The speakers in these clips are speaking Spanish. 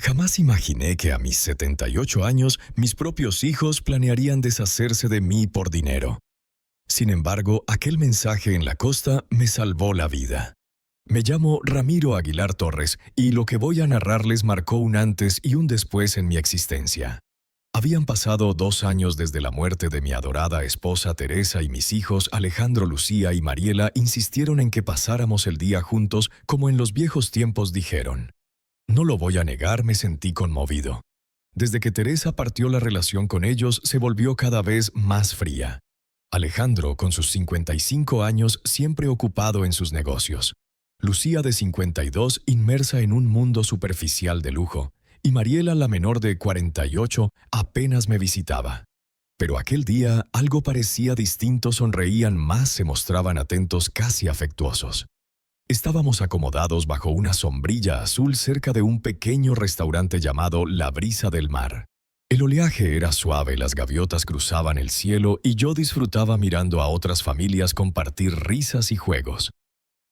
Jamás imaginé que a mis 78 años mis propios hijos planearían deshacerse de mí por dinero. Sin embargo, aquel mensaje en la costa me salvó la vida. Me llamo Ramiro Aguilar Torres y lo que voy a narrarles marcó un antes y un después en mi existencia. Habían pasado 2 años desde la muerte de mi adorada esposa Teresa y mis hijos Alejandro, Lucía y Mariela insistieron en que pasáramos el día juntos como en los viejos tiempos dijeron. No lo voy a negar, me sentí conmovido. Desde que Teresa partió, la relación con ellos se volvió cada vez más fría. Alejandro, con sus 55 años, siempre ocupado en sus negocios. Lucía, de 52, inmersa en un mundo superficial de lujo. Y Mariela, la menor de 48, apenas me visitaba. Pero aquel día algo parecía distinto, sonreían más, se mostraban atentos, casi afectuosos. Estábamos acomodados bajo una sombrilla azul cerca de un pequeño restaurante llamado La Brisa del Mar. El oleaje era suave, las gaviotas cruzaban el cielo y yo disfrutaba mirando a otras familias compartir risas y juegos.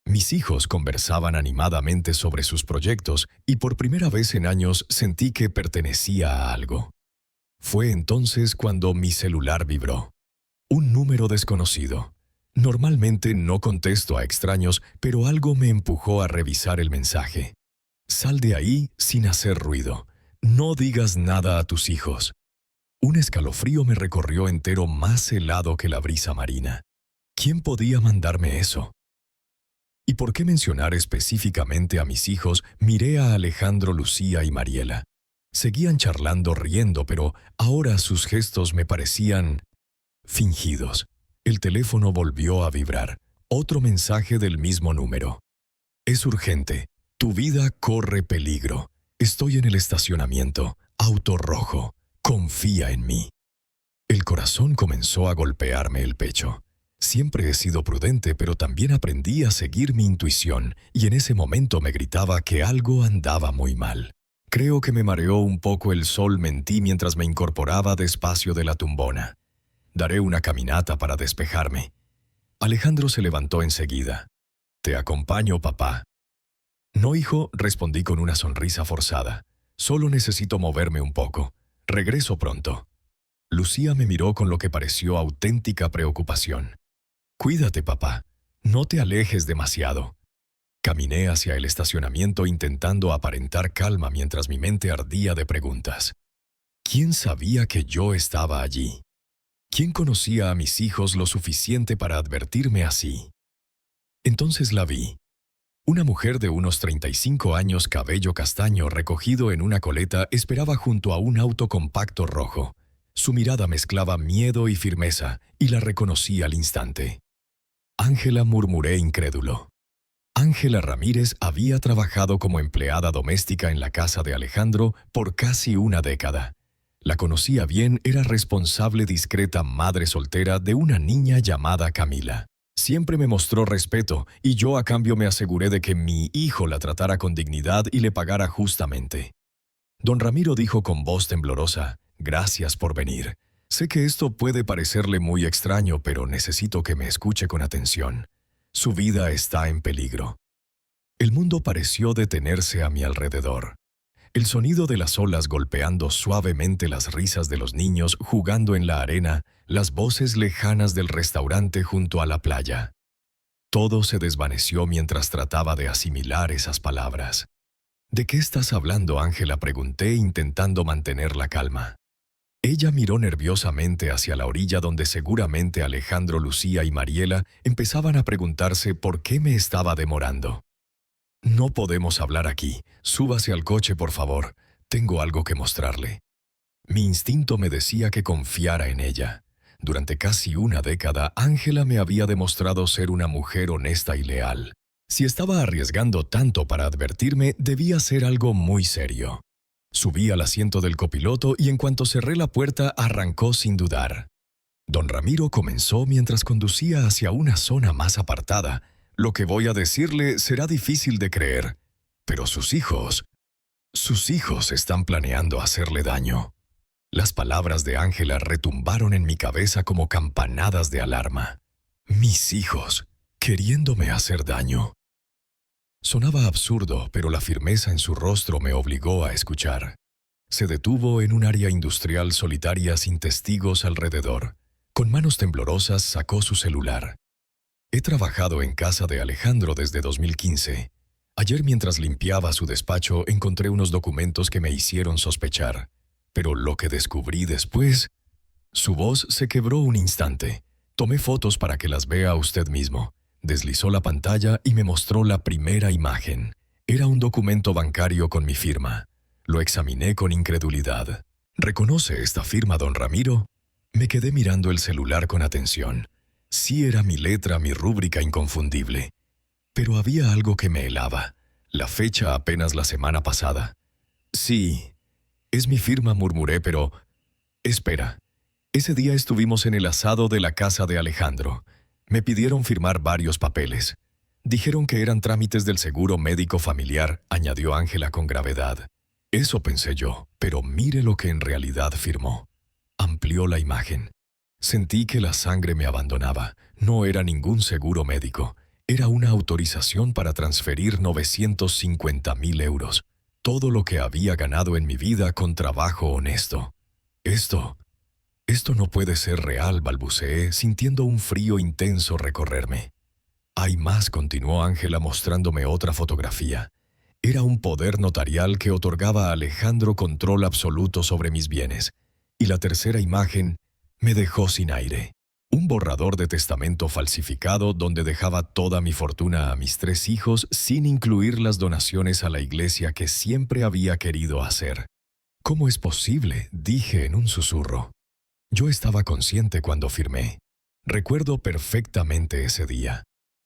Mis hijos conversaban animadamente sobre sus proyectos y por primera vez en años sentí que pertenecía a algo. Fue entonces cuando mi celular vibró. Un número desconocido. Normalmente no contesto a extraños, pero algo me empujó a revisar el mensaje. Sal de ahí sin hacer ruido. No digas nada a tus hijos. Un escalofrío me recorrió entero, más helado que la brisa marina. ¿Quién podía mandarme eso? ¿Y por qué mencionar específicamente a mis hijos? Miré a Alejandro, Lucía y Mariela. Seguían charlando, riendo, pero ahora sus gestos me parecían fingidos. El teléfono volvió a vibrar. Otro mensaje del mismo número. Es urgente. Tu vida corre peligro. Estoy en el estacionamiento. Auto rojo. Confía en mí. El corazón comenzó a golpearme el pecho. Siempre he sido prudente, pero también aprendí a seguir mi intuición, y en ese momento me gritaba que algo andaba muy mal. Creo que me mareó un poco el sol, mentí mientras me incorporaba despacio de la tumbona. Daré una caminata para despejarme. Alejandro se levantó enseguida. Te acompaño, papá. No, hijo, respondí con una sonrisa forzada. Solo necesito moverme un poco. Regreso pronto. Lucía me miró con lo que pareció auténtica preocupación. Cuídate, papá. No te alejes demasiado. Caminé hacia el estacionamiento intentando aparentar calma mientras mi mente ardía de preguntas. ¿Quién sabía que yo estaba allí? ¿Quién conocía a mis hijos lo suficiente para advertirme así? Entonces la vi. Una mujer de unos 35 años, cabello castaño recogido en una coleta, esperaba junto a un auto compacto rojo. Su mirada mezclaba miedo y firmeza, y la reconocí al instante. Ángela, murmuré incrédulo. Ángela Ramírez había trabajado como empleada doméstica en la casa de Alejandro por casi una década. La conocía bien, era responsable, discreta, madre soltera de una niña llamada Camila. Siempre me mostró respeto y yo a cambio me aseguré de que mi hijo la tratara con dignidad y le pagara justamente. Don Ramiro dijo con voz temblorosa, «Gracias por venir. Sé que esto puede parecerle muy extraño, pero necesito que me escuche con atención. Su vida está en peligro». El mundo pareció detenerse a mi alrededor. El sonido de las olas golpeando suavemente, las risas de los niños jugando en la arena, las voces lejanas del restaurante junto a la playa. Todo se desvaneció mientras trataba de asimilar esas palabras. «¿De qué estás hablando, Ángela?», pregunté intentando mantener la calma. Ella miró nerviosamente hacia la orilla donde seguramente Alejandro, Lucía y Mariela empezaban a preguntarse por qué me estaba demorando. «No podemos hablar aquí. Súbase al coche, por favor. Tengo algo que mostrarle». Mi instinto me decía que confiara en ella. Durante casi una década, Ángela me había demostrado ser una mujer honesta y leal. Si estaba arriesgando tanto para advertirme, debía ser algo muy serio. Subí al asiento del copiloto y en cuanto cerré la puerta, arrancó sin dudar. Don Ramiro comenzó mientras conducía hacia una zona más apartada. Lo que voy a decirle será difícil de creer, pero sus hijos están planeando hacerle daño. Las palabras de Ángela retumbaron en mi cabeza como campanadas de alarma. Mis hijos, queriéndome hacer daño. Sonaba absurdo, pero la firmeza en su rostro me obligó a escuchar. Se detuvo en un área industrial solitaria sin testigos alrededor. Con manos temblorosas sacó su celular. He trabajado en casa de Alejandro desde 2015. Ayer, mientras limpiaba su despacho, encontré unos documentos que me hicieron sospechar. Pero lo que descubrí después... Su voz se quebró un instante. Tomé fotos para que las vea usted mismo. Deslizó la pantalla y me mostró la primera imagen. Era un documento bancario con mi firma. Lo examiné con incredulidad. ¿Reconoce esta firma, don Ramiro? Me quedé mirando el celular con atención. Sí era mi letra, mi rúbrica inconfundible. Pero había algo que me helaba. La fecha apenas la semana pasada. Sí, es mi firma, murmuré, pero... Espera. Ese día estuvimos en el asado de la casa de Alejandro. Me pidieron firmar varios papeles. Dijeron que eran trámites del seguro médico familiar, añadió Ángela con gravedad. Eso pensé yo, pero mire lo que en realidad firmó. Amplió la imagen. Sentí que la sangre me abandonaba. No era ningún seguro médico. Era una autorización para transferir 950.000 euros. Todo lo que había ganado en mi vida con trabajo honesto. Esto no puede ser real, balbuceé, sintiendo un frío intenso recorrerme. Hay más, continuó Ángela mostrándome otra fotografía. Era un poder notarial que otorgaba a Alejandro control absoluto sobre mis bienes. Y la tercera imagen me dejó sin aire. Un borrador de testamento falsificado donde dejaba toda mi fortuna a mis 3 hijos sin incluir las donaciones a la iglesia que siempre había querido hacer. ¿Cómo es posible?, dije en un susurro. Yo estaba consciente cuando firmé. Recuerdo perfectamente ese día.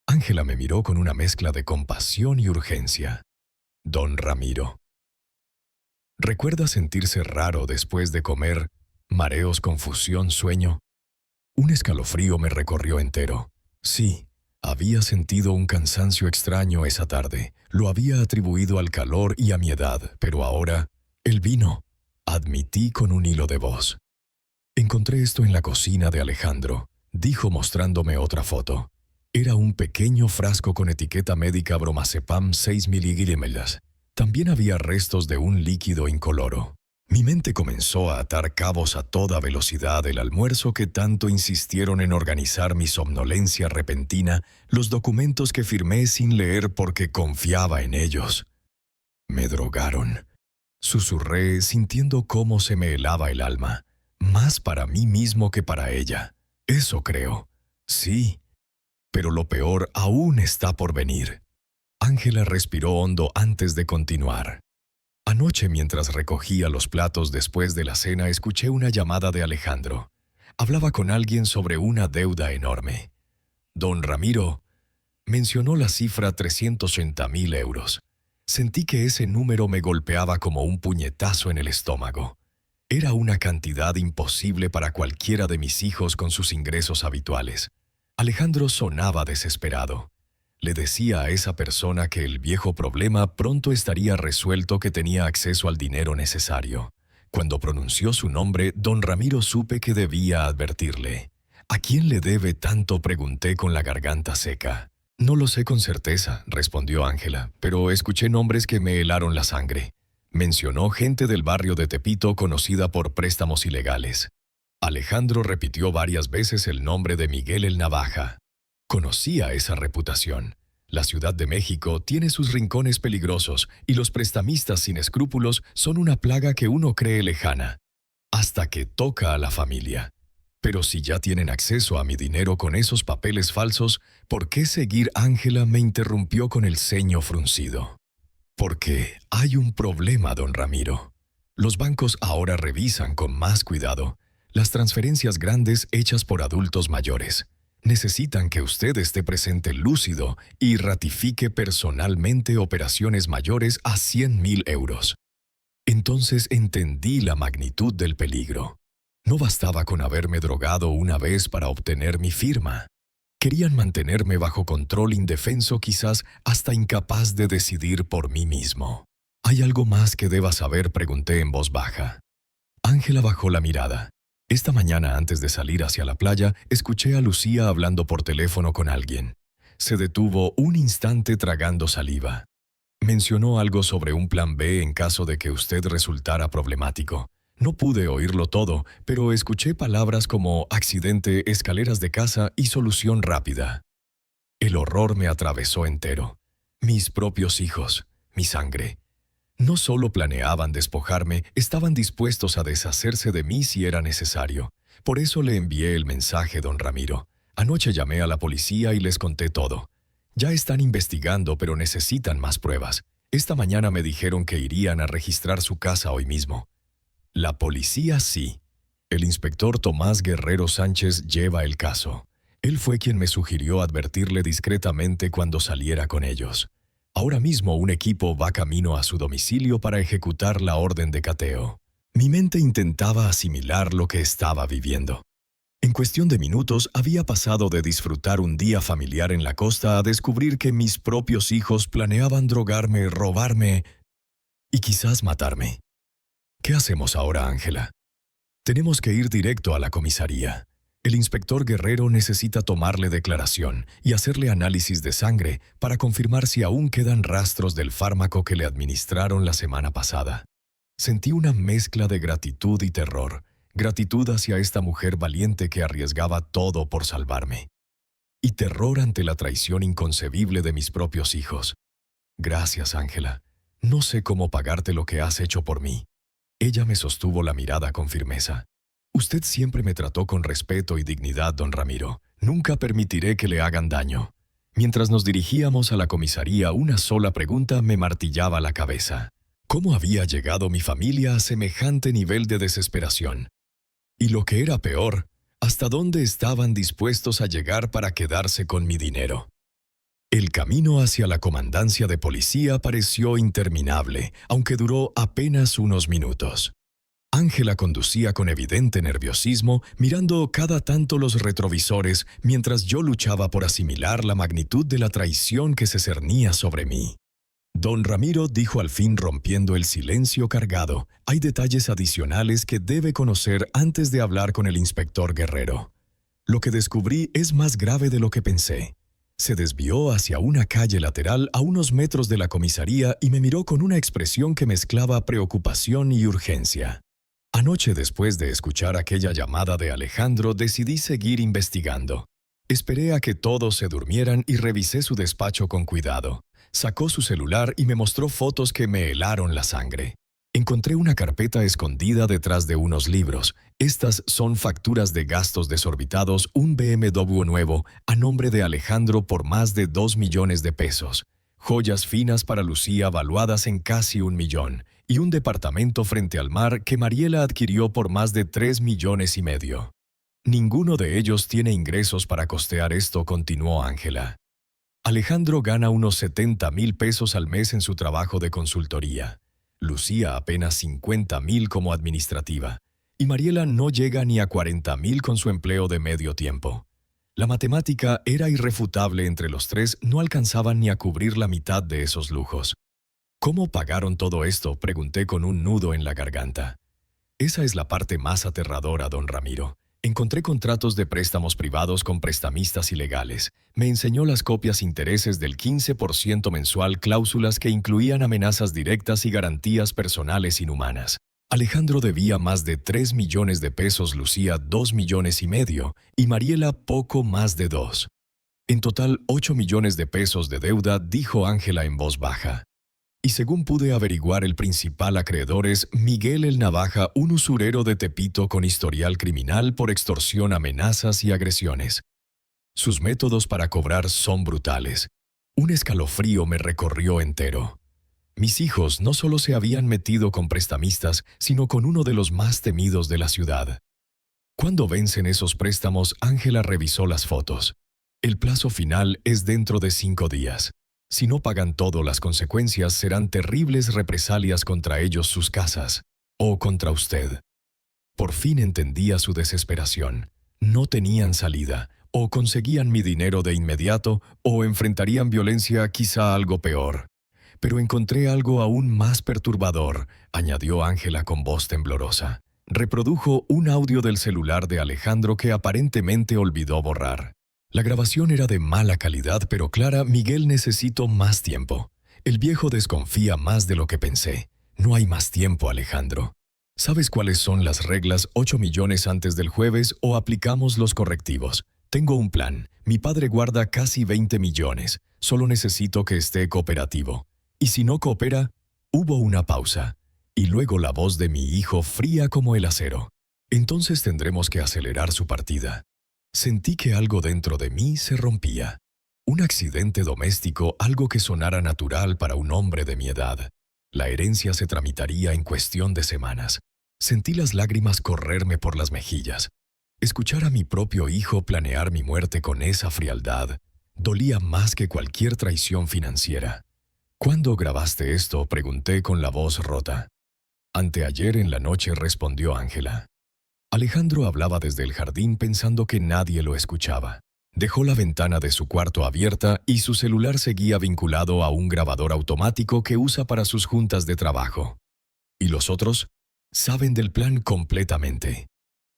Ángela me miró con una mezcla de compasión y urgencia. Don Ramiro. ¿Recuerda sentirse raro después de comer? Mareos, confusión, sueño. Un escalofrío me recorrió entero. Sí, había sentido un cansancio extraño esa tarde. Lo había atribuido al calor y a mi edad, pero ahora, el vino, admití con un hilo de voz. Encontré esto en la cocina de Alejandro, dijo mostrándome otra foto. Era un pequeño frasco con etiqueta médica bromazepam 6 miligramos. También había restos de un líquido incoloro. Mi mente comenzó a atar cabos a toda velocidad. El almuerzo que tanto insistieron en organizar mi somnolencia repentina, los documentos que firmé sin leer porque confiaba en ellos. Me drogaron. Susurré, sintiendo cómo se me helaba el alma. Más para mí mismo que para ella. Eso creo. Sí. Pero lo peor aún está por venir. Ángela respiró hondo antes de continuar. Anoche, mientras recogía los platos después de la cena, escuché una llamada de Alejandro. Hablaba con alguien sobre una deuda enorme. Don Ramiro mencionó la cifra 380.000 euros. Sentí que ese número me golpeaba como un puñetazo en el estómago. Era una cantidad imposible para cualquiera de mis hijos con sus ingresos habituales. Alejandro sonaba desesperado. Le decía a esa persona que el viejo problema pronto estaría resuelto, que tenía acceso al dinero necesario. Cuando pronunció su nombre, don Ramiro, supe que debía advertirle. ¿A quién le debe tanto?, pregunté con la garganta seca. No lo sé con certeza, respondió Ángela, pero escuché nombres que me helaron la sangre. Mencionó gente del barrio de Tepito conocida por préstamos ilegales. Alejandro repitió varias veces el nombre de Miguel el Navaja. Conocía esa reputación. La Ciudad de México tiene sus rincones peligrosos y los prestamistas sin escrúpulos son una plaga que uno cree lejana, hasta que toca a la familia. Pero si ya tienen acceso a mi dinero con esos papeles falsos, ¿por qué seguir? Ángela me interrumpió con el ceño fruncido. Porque hay un problema, don Ramiro. Los bancos ahora revisan con más cuidado las transferencias grandes hechas por adultos mayores. Necesitan que usted esté presente lúcido y ratifique personalmente operaciones mayores a 100.000 euros. Entonces entendí la magnitud del peligro. No bastaba con haberme drogado una vez para obtener mi firma. Querían mantenerme bajo control, indefenso, quizás hasta incapaz de decidir por mí mismo. ¿Hay algo más que deba saber?, pregunté en voz baja. Ángela bajó la mirada. Esta mañana, antes de salir hacia la playa, escuché a Lucía hablando por teléfono con alguien. Se detuvo un instante tragando saliva. Mencionó algo sobre un plan B en caso de que usted resultara problemático. No pude oírlo todo, pero escuché palabras como accidente, escaleras de casa y solución rápida. El horror me atravesó entero. Mis propios hijos, mi sangre. No solo planeaban despojarme, estaban dispuestos a deshacerse de mí si era necesario. Por eso le envié el mensaje, don Ramiro. Anoche llamé a la policía y les conté todo. Ya están investigando, pero necesitan más pruebas. Esta mañana me dijeron que irían a registrar su casa hoy mismo. La policía sí. El inspector Tomás Guerrero Sánchez lleva el caso. Él fue quien me sugirió advertirle discretamente cuando saliera con ellos. Ahora mismo un equipo va camino a su domicilio para ejecutar la orden de cateo. Mi mente intentaba asimilar lo que estaba viviendo. En cuestión de minutos había pasado de disfrutar un día familiar en la costa a descubrir que mis propios hijos planeaban drogarme, robarme y quizás matarme. ¿Qué hacemos ahora, Ángela? Tenemos que ir directo a la comisaría. El inspector Guerrero necesita tomarle declaración y hacerle análisis de sangre para confirmar si aún quedan rastros del fármaco que le administraron la semana pasada. Sentí una mezcla de gratitud y terror. Gratitud hacia esta mujer valiente que arriesgaba todo por salvarme. Y terror ante la traición inconcebible de mis propios hijos. Gracias, Ángela. No sé cómo pagarte lo que has hecho por mí. Ella me sostuvo la mirada con firmeza. Usted siempre me trató con respeto y dignidad, don Ramiro. Nunca permitiré que le hagan daño. Mientras nos dirigíamos a la comisaría, una sola pregunta me martillaba la cabeza. ¿Cómo había llegado mi familia a semejante nivel de desesperación? Y lo que era peor, ¿hasta dónde estaban dispuestos a llegar para quedarse con mi dinero? El camino hacia la comandancia de policía pareció interminable, aunque duró apenas unos minutos. Ángela conducía con evidente nerviosismo, mirando cada tanto los retrovisores, mientras yo luchaba por asimilar la magnitud de la traición que se cernía sobre mí. Don Ramiro dijo al fin, rompiendo el silencio cargado: hay detalles adicionales que debe conocer antes de hablar con el inspector Guerrero. Lo que descubrí es más grave de lo que pensé. Se desvió hacia una calle lateral a unos metros de la comisaría y me miró con una expresión que mezclaba preocupación y urgencia. Anoche, después de escuchar aquella llamada de Alejandro, decidí seguir investigando. Esperé a que todos se durmieran y revisé su despacho con cuidado. Sacó su celular y me mostró fotos que me helaron la sangre. Encontré una carpeta escondida detrás de unos libros. Estas son facturas de gastos desorbitados, un BMW nuevo, a nombre de Alejandro por más de 2 millones de pesos. Joyas finas para Lucía valuadas en casi 1 millón. Y un departamento frente al mar que Mariela adquirió por más de 3,5 millones. Ninguno de ellos tiene ingresos para costear esto, continuó Ángela. Alejandro gana unos 70,000 pesos al mes en su trabajo de consultoría. Lucía apenas 50,000 como administrativa. Y Mariela no llega ni a 40,000 con su empleo de medio tiempo. La matemática era irrefutable entre los tres, no alcanzaban ni a cubrir la mitad de esos lujos. ¿Cómo pagaron todo esto?, pregunté con un nudo en la garganta. Esa es la parte más aterradora, don Ramiro. Encontré contratos de préstamos privados con prestamistas ilegales. Me enseñó las copias intereses del 15% mensual, cláusulas que incluían amenazas directas y garantías personales inhumanas. Alejandro debía más de 3 millones de pesos, Lucía 2,5 millones y Mariela poco más de 2. En total, 8 millones de pesos de deuda, dijo Ángela en voz baja. Y según pude averiguar, el principal acreedor es Miguel el Navaja, un usurero de Tepito con historial criminal por extorsión, amenazas y agresiones. Sus métodos para cobrar son brutales. Un escalofrío me recorrió entero. Mis hijos no solo se habían metido con prestamistas, sino con uno de los más temidos de la ciudad. ¿Cuándo vencen esos préstamos? Ángela revisó las fotos. El plazo final es dentro de 5 días. Si no pagan todo, las consecuencias serán terribles represalias contra ellos, sus casas, o contra usted. Por fin entendía su desesperación. No tenían salida, o conseguían mi dinero de inmediato, o enfrentarían violencia, quizá algo peor. Pero encontré algo aún más perturbador, añadió Ángela con voz temblorosa. Reprodujo un audio del celular de Alejandro que aparentemente olvidó borrar. La grabación era de mala calidad, pero Clara, Miguel, necesito más tiempo. El viejo desconfía más de lo que pensé. No hay más tiempo, Alejandro. ¿Sabes cuáles son las reglas 8 millones antes del jueves o aplicamos los correctivos? Tengo un plan. Mi padre guarda casi 20 millones. Solo necesito que esté cooperativo. Y si no coopera, hubo una pausa. Y luego la voz de mi hijo fría como el acero. Entonces tendremos que acelerar su partida. Sentí que algo dentro de mí se rompía. Un accidente doméstico, algo que sonara natural para un hombre de mi edad. La herencia se tramitaría en cuestión de semanas. Sentí las lágrimas correrme por las mejillas. Escuchar a mi propio hijo planear mi muerte con esa frialdad dolía más que cualquier traición financiera. ¿Cuándo grabaste esto?, pregunté con la voz rota. Anteayer en la noche, respondió Ángela. Alejandro hablaba desde el jardín pensando que nadie lo escuchaba. Dejó la ventana de su cuarto abierta y su celular seguía vinculado a un grabador automático que usa para sus juntas de trabajo. ¿Y los otros? Saben del plan completamente.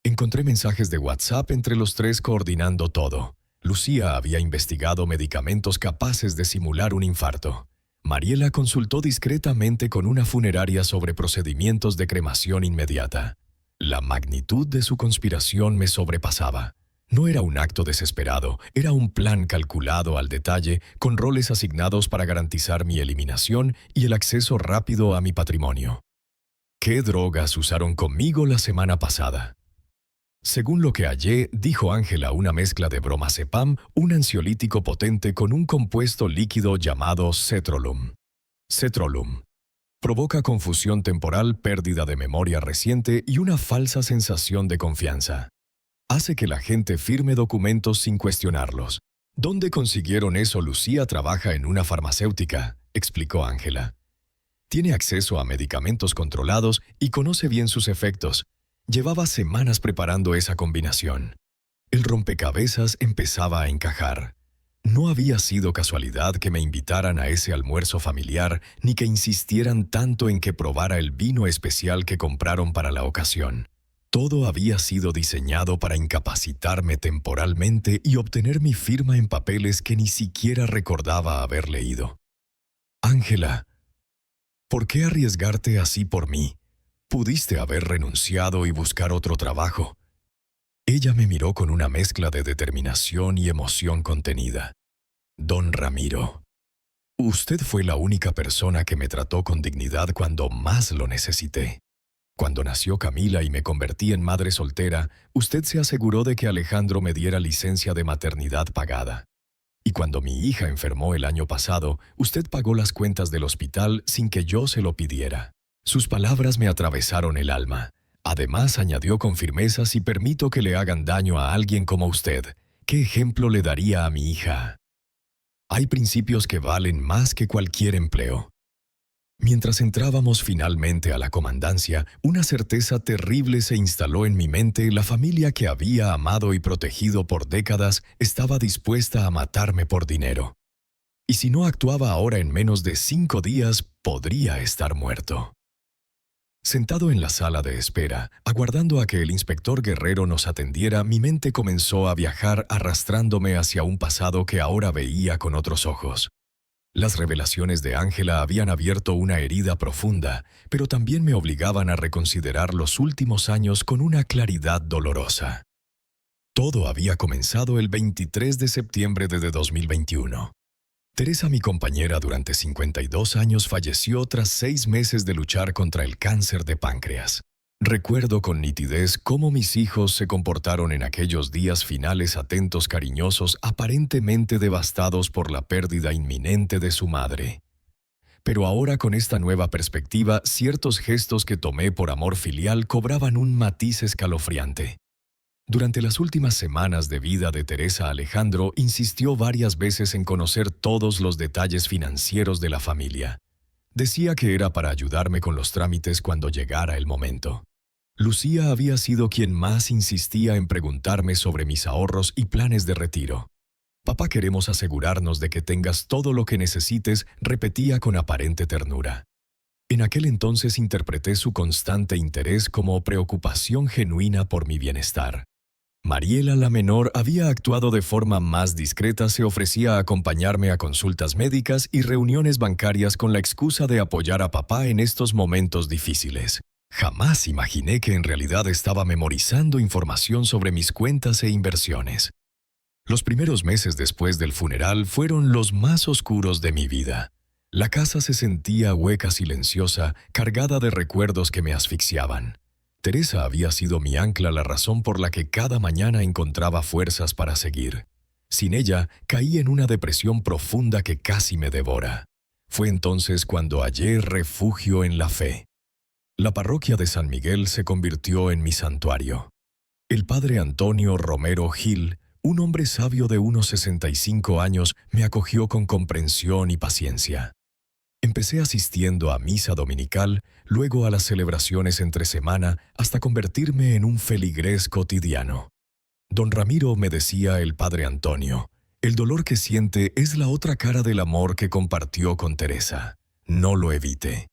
Encontré mensajes de WhatsApp entre los tres coordinando todo. Lucía había investigado medicamentos capaces de simular un infarto. Mariela consultó discretamente con una funeraria sobre procedimientos de cremación inmediata. La magnitud de su conspiración me sobrepasaba. No era un acto desesperado, era un plan calculado al detalle, con roles asignados para garantizar mi eliminación y el acceso rápido a mi patrimonio. ¿Qué drogas usaron conmigo la semana pasada? Según lo que hallé, dijo Ángela, una mezcla de bromazepam, un ansiolítico potente con un compuesto líquido llamado cetrolum. Cetrolum. Provoca confusión temporal, pérdida de memoria reciente y una falsa sensación de confianza. Hace que la gente firme documentos sin cuestionarlos. ¿Dónde consiguieron eso? Lucía trabaja en una farmacéutica, explicó Ángela. Tiene acceso a medicamentos controlados y conoce bien sus efectos. Llevaba semanas preparando esa combinación. El rompecabezas empezaba a encajar. No había sido casualidad que me invitaran a ese almuerzo familiar, ni que insistieran tanto en que probara el vino especial que compraron para la ocasión. Todo había sido diseñado para incapacitarme temporalmente y obtener mi firma en papeles que ni siquiera recordaba haber leído. Ángela, ¿por qué arriesgarte así por mí? Pudiste haber renunciado y buscar otro trabajo. Ella me miró con una mezcla de determinación y emoción contenida. Don Ramiro, usted fue la única persona que me trató con dignidad cuando más lo necesité. Cuando nació Camila y me convertí en madre soltera, usted se aseguró de que Alejandro me diera licencia de maternidad pagada. Y cuando mi hija enfermó el año pasado, usted pagó las cuentas del hospital sin que yo se lo pidiera. Sus palabras me atravesaron el alma. Además, añadió con firmeza: si permito que le hagan daño a alguien como usted, ¿qué ejemplo le daría a mi hija? Hay principios que valen más que cualquier empleo. Mientras entrábamos finalmente a la comandancia, una certeza terrible se instaló en mi mente: la familia que había amado y protegido por décadas estaba dispuesta a matarme por dinero. Y si no actuaba ahora, en menos de 5 días, podría estar muerto. Sentado en la sala de espera, aguardando a que el inspector Guerrero nos atendiera, mi mente comenzó a viajar, arrastrándome hacia un pasado que ahora veía con otros ojos. Las revelaciones de Ángela habían abierto una herida profunda, pero también me obligaban a reconsiderar los últimos años con una claridad dolorosa. Todo había comenzado el 23 de septiembre de 2021. Teresa, mi compañera durante 52 años, falleció tras 6 meses de luchar contra el cáncer de páncreas. Recuerdo con nitidez cómo mis hijos se comportaron en aquellos días finales, atentos, cariñosos, aparentemente devastados por la pérdida inminente de su madre. Pero ahora, con esta nueva perspectiva, ciertos gestos que tomé por amor filial cobraban un matiz escalofriante. Durante las últimas semanas de vida de Teresa, Alejandro insistió varias veces en conocer todos los detalles financieros de la familia. Decía que era para ayudarme con los trámites cuando llegara el momento. Lucía había sido quien más insistía en preguntarme sobre mis ahorros y planes de retiro. «Papá, queremos asegurarnos de que tengas todo lo que necesites», repetía con aparente ternura. En aquel entonces interpreté su constante interés como preocupación genuina por mi bienestar. Mariela, la menor, había actuado de forma más discreta, se ofrecía a acompañarme a consultas médicas y reuniones bancarias con la excusa de apoyar a papá en estos momentos difíciles. Jamás imaginé que en realidad estaba memorizando información sobre mis cuentas e inversiones. Los primeros meses después del funeral fueron los más oscuros de mi vida. La casa se sentía hueca, silenciosa, cargada de recuerdos que me asfixiaban. Teresa había sido mi ancla, la razón por la que cada mañana encontraba fuerzas para seguir. Sin ella, caí en una depresión profunda que casi me devora. Fue entonces cuando hallé refugio en la fe. La parroquia de San Miguel se convirtió en mi santuario. El padre Antonio Romero Gil, un hombre sabio de unos 65 años, me acogió con comprensión y paciencia. Empecé asistiendo a misa dominical, luego a las celebraciones entre semana, hasta convertirme en un feligrés cotidiano. Don Ramiro, me decía el padre Antonio, el dolor que siente es la otra cara del amor que compartió con Teresa. No lo evite.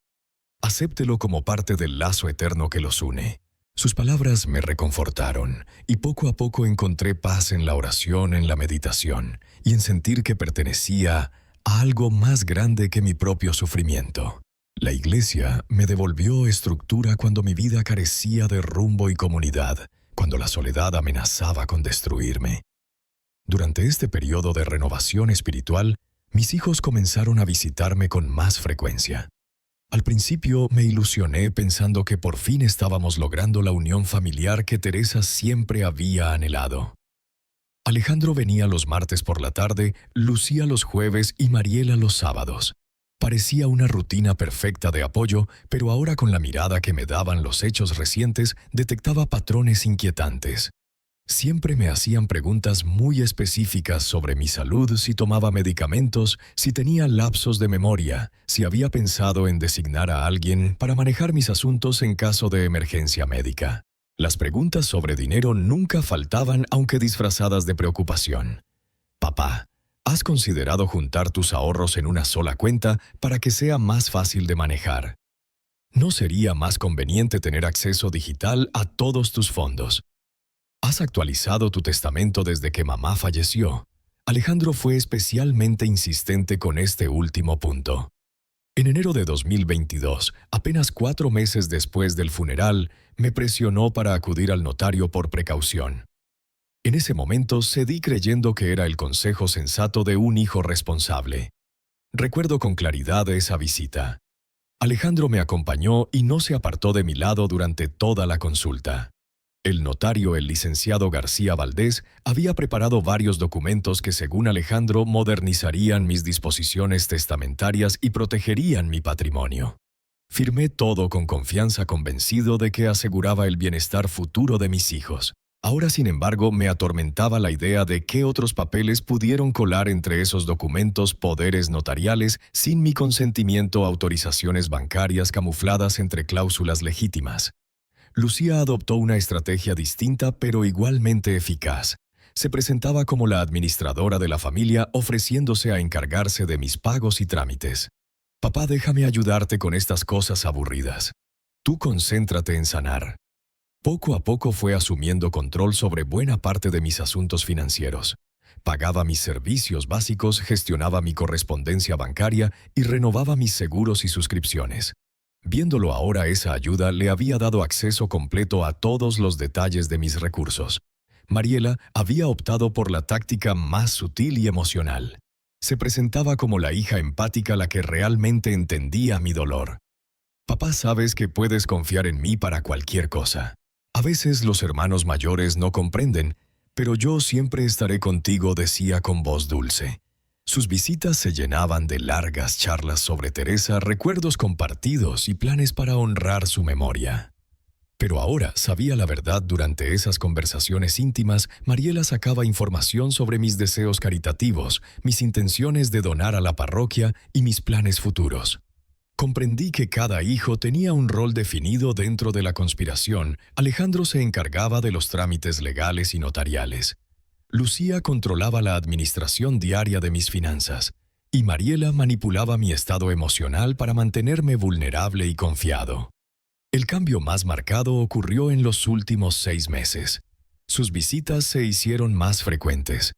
Acéptelo como parte del lazo eterno que los une. Sus palabras me reconfortaron, y poco a poco encontré paz en la oración, en la meditación, y en sentir que pertenecía a algo más grande que mi propio sufrimiento. La Iglesia me devolvió estructura cuando mi vida carecía de rumbo y comunidad, cuando la soledad amenazaba con destruirme. Durante este periodo de renovación espiritual, mis hijos comenzaron a visitarme con más frecuencia. Al principio me ilusioné pensando que por fin estábamos logrando la unión familiar que Teresa siempre había anhelado. Alejandro venía los martes por la tarde, Lucía los jueves y Mariela los sábados. Parecía una rutina perfecta de apoyo, pero ahora con la mirada que me daban los hechos recientes detectaba patrones inquietantes. Siempre me hacían preguntas muy específicas sobre mi salud, si tomaba medicamentos, si tenía lapsos de memoria, si había pensado en designar a alguien para manejar mis asuntos en caso de emergencia médica. Las preguntas sobre dinero nunca faltaban, aunque disfrazadas de preocupación. Papá, ¿has considerado juntar tus ahorros en una sola cuenta para que sea más fácil de manejar? ¿No sería más conveniente tener acceso digital a todos tus fondos? ¿Has actualizado tu testamento desde que mamá falleció? Alejandro fue especialmente insistente con este último punto. En enero de 2022, apenas 4 meses después del funeral, me presionó para acudir al notario por precaución. En ese momento cedí creyendo que era el consejo sensato de un hijo responsable. Recuerdo con claridad esa visita. Alejandro me acompañó y no se apartó de mi lado durante toda la consulta. El notario, el licenciado García Valdés, había preparado varios documentos que, según Alejandro, modernizarían mis disposiciones testamentarias y protegerían mi patrimonio. Firmé todo con confianza, convencido de que aseguraba el bienestar futuro de mis hijos. Ahora, sin embargo, me atormentaba la idea de qué otros papeles pudieron colar entre esos documentos, poderes notariales, sin mi consentimiento, autorizaciones bancarias camufladas entre cláusulas legítimas. Lucía adoptó una estrategia distinta pero igualmente eficaz. Se presentaba como la administradora de la familia, ofreciéndose a encargarse de mis pagos y trámites. Papá, déjame ayudarte con estas cosas aburridas. Tú concéntrate en sanar. Poco a poco fue asumiendo control sobre buena parte de mis asuntos financieros. Pagaba mis servicios básicos, gestionaba mi correspondencia bancaria y renovaba mis seguros y suscripciones. Viéndolo ahora, esa ayuda le había dado acceso completo a todos los detalles de mis recursos. Mariela había optado por la táctica más sutil y emocional. Se presentaba como la hija empática, la que realmente entendía mi dolor. Papá, sabes que puedes confiar en mí para cualquier cosa. A veces los hermanos mayores no comprenden, pero yo siempre estaré contigo, decía con voz dulce. Sus visitas se llenaban de largas charlas sobre Teresa, recuerdos compartidos y planes para honrar su memoria. Pero ahora sabía la verdad. Durante esas conversaciones íntimas, Mariela sacaba información sobre mis deseos caritativos, mis intenciones de donar a la parroquia y mis planes futuros. Comprendí que cada hijo tenía un rol definido dentro de la conspiración. Alejandro se encargaba de los trámites legales y notariales. Lucía controlaba la administración diaria de mis finanzas, y Mariela manipulaba mi estado emocional para mantenerme vulnerable y confiado. El cambio más marcado ocurrió en los últimos 6 meses. Sus visitas se hicieron más frecuentes,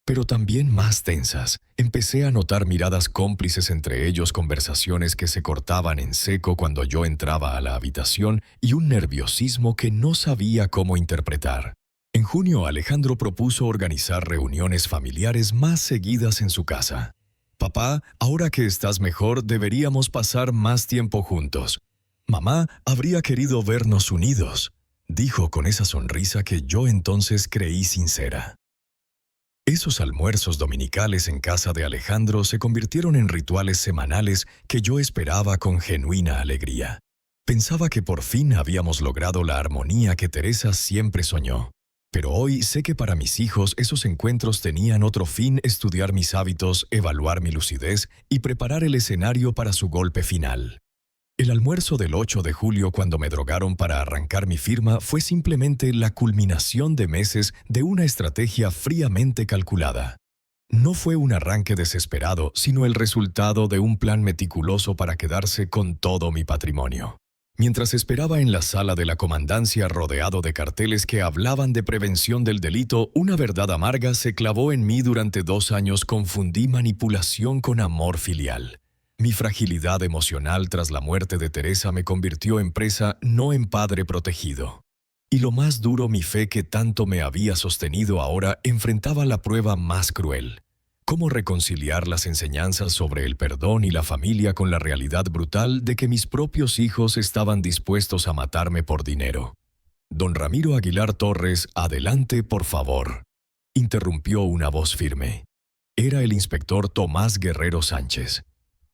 pero también más tensas. Empecé a notar miradas cómplices entre ellos, conversaciones que se cortaban en seco cuando yo entraba a la habitación y un nerviosismo que no sabía cómo interpretar. En junio, Alejandro propuso organizar reuniones familiares más seguidas en su casa. «Papá, ahora que estás mejor, deberíamos pasar más tiempo juntos. Mamá habría querido vernos unidos», dijo con esa sonrisa que yo entonces creí sincera. Esos almuerzos dominicales en casa de Alejandro se convirtieron en rituales semanales que yo esperaba con genuina alegría. Pensaba que por fin habíamos logrado la armonía que Teresa siempre soñó. Pero hoy sé que para mis hijos esos encuentros tenían otro fin: estudiar mis hábitos, evaluar mi lucidez y preparar el escenario para su golpe final. El almuerzo del 8 de julio, cuando me drogaron para arrancar mi firma, fue simplemente la culminación de meses de una estrategia fríamente calculada. No fue un arranque desesperado, sino el resultado de un plan meticuloso para quedarse con todo mi patrimonio. Mientras esperaba en la sala de la comandancia rodeado de carteles que hablaban de prevención del delito, una verdad amarga se clavó en mí. Durante 2 años confundí manipulación con amor filial. Mi fragilidad emocional tras la muerte de Teresa me convirtió en presa, no en padre protegido. Y lo más duro, mi fe que tanto me había sostenido ahora enfrentaba la prueba más cruel. ¿Cómo reconciliar las enseñanzas sobre el perdón y la familia con la realidad brutal de que mis propios hijos estaban dispuestos a matarme por dinero? «Don Ramiro Aguilar Torres, adelante, por favor», interrumpió una voz firme. Era el inspector Tomás Guerrero Sánchez.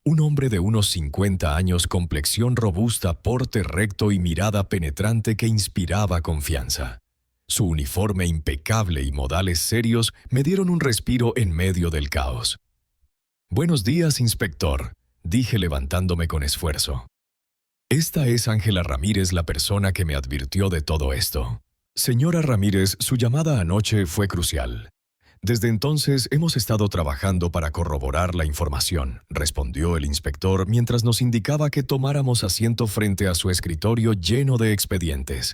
Un hombre de unos 50 años, complexión robusta, porte recto y mirada penetrante que inspiraba confianza. Su uniforme impecable y modales serios me dieron un respiro en medio del caos. «Buenos días, inspector», dije levantándome con esfuerzo. «Esta es Ángela Ramírez, la persona que me advirtió de todo esto. Señora Ramírez, su llamada anoche fue crucial. Desde entonces hemos estado trabajando para corroborar la información», respondió el inspector mientras nos indicaba que tomáramos asiento frente a su escritorio lleno de expedientes.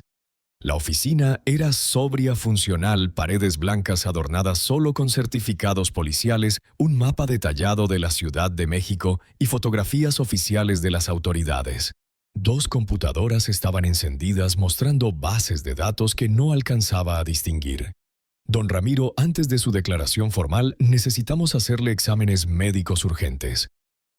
La oficina era sobria, funcional, paredes blancas adornadas solo con certificados policiales, un mapa detallado de la Ciudad de México y fotografías oficiales de las autoridades. 2 computadoras estaban encendidas mostrando bases de datos que no alcanzaba a distinguir. «Don Ramiro, antes de su declaración formal, necesitamos hacerle exámenes médicos urgentes.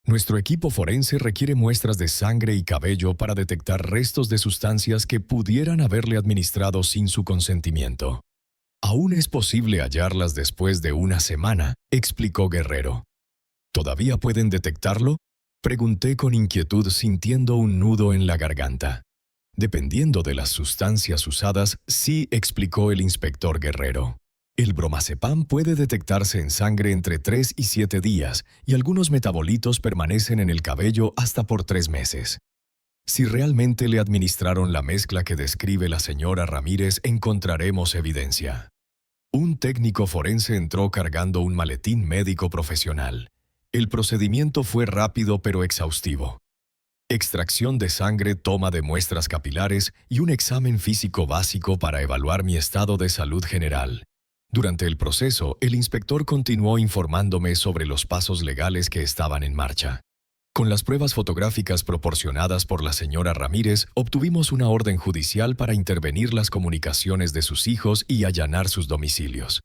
Nuestro equipo forense requiere muestras de sangre y cabello para detectar restos de sustancias que pudieran haberle administrado sin su consentimiento. Aún es posible hallarlas después de 1 semana», explicó Guerrero. «¿Todavía pueden detectarlo?», pregunté con inquietud, sintiendo un nudo en la garganta. «Dependiendo de las sustancias usadas, sí», explicó el inspector Guerrero. «El bromazepam puede detectarse en sangre entre 3 y 7 días y algunos metabolitos permanecen en el cabello hasta por 3 meses. Si realmente le administraron la mezcla que describe la señora Ramírez, encontraremos evidencia». Un técnico forense entró cargando un maletín médico profesional. El procedimiento fue rápido pero exhaustivo. Extracción de sangre, toma de muestras capilares y un examen físico básico para evaluar mi estado de salud general. Durante el proceso, el inspector continuó informándome sobre los pasos legales que estaban en marcha. Con las pruebas fotográficas proporcionadas por la señora Ramírez, obtuvimos una orden judicial para intervenir las comunicaciones de sus hijos y allanar sus domicilios.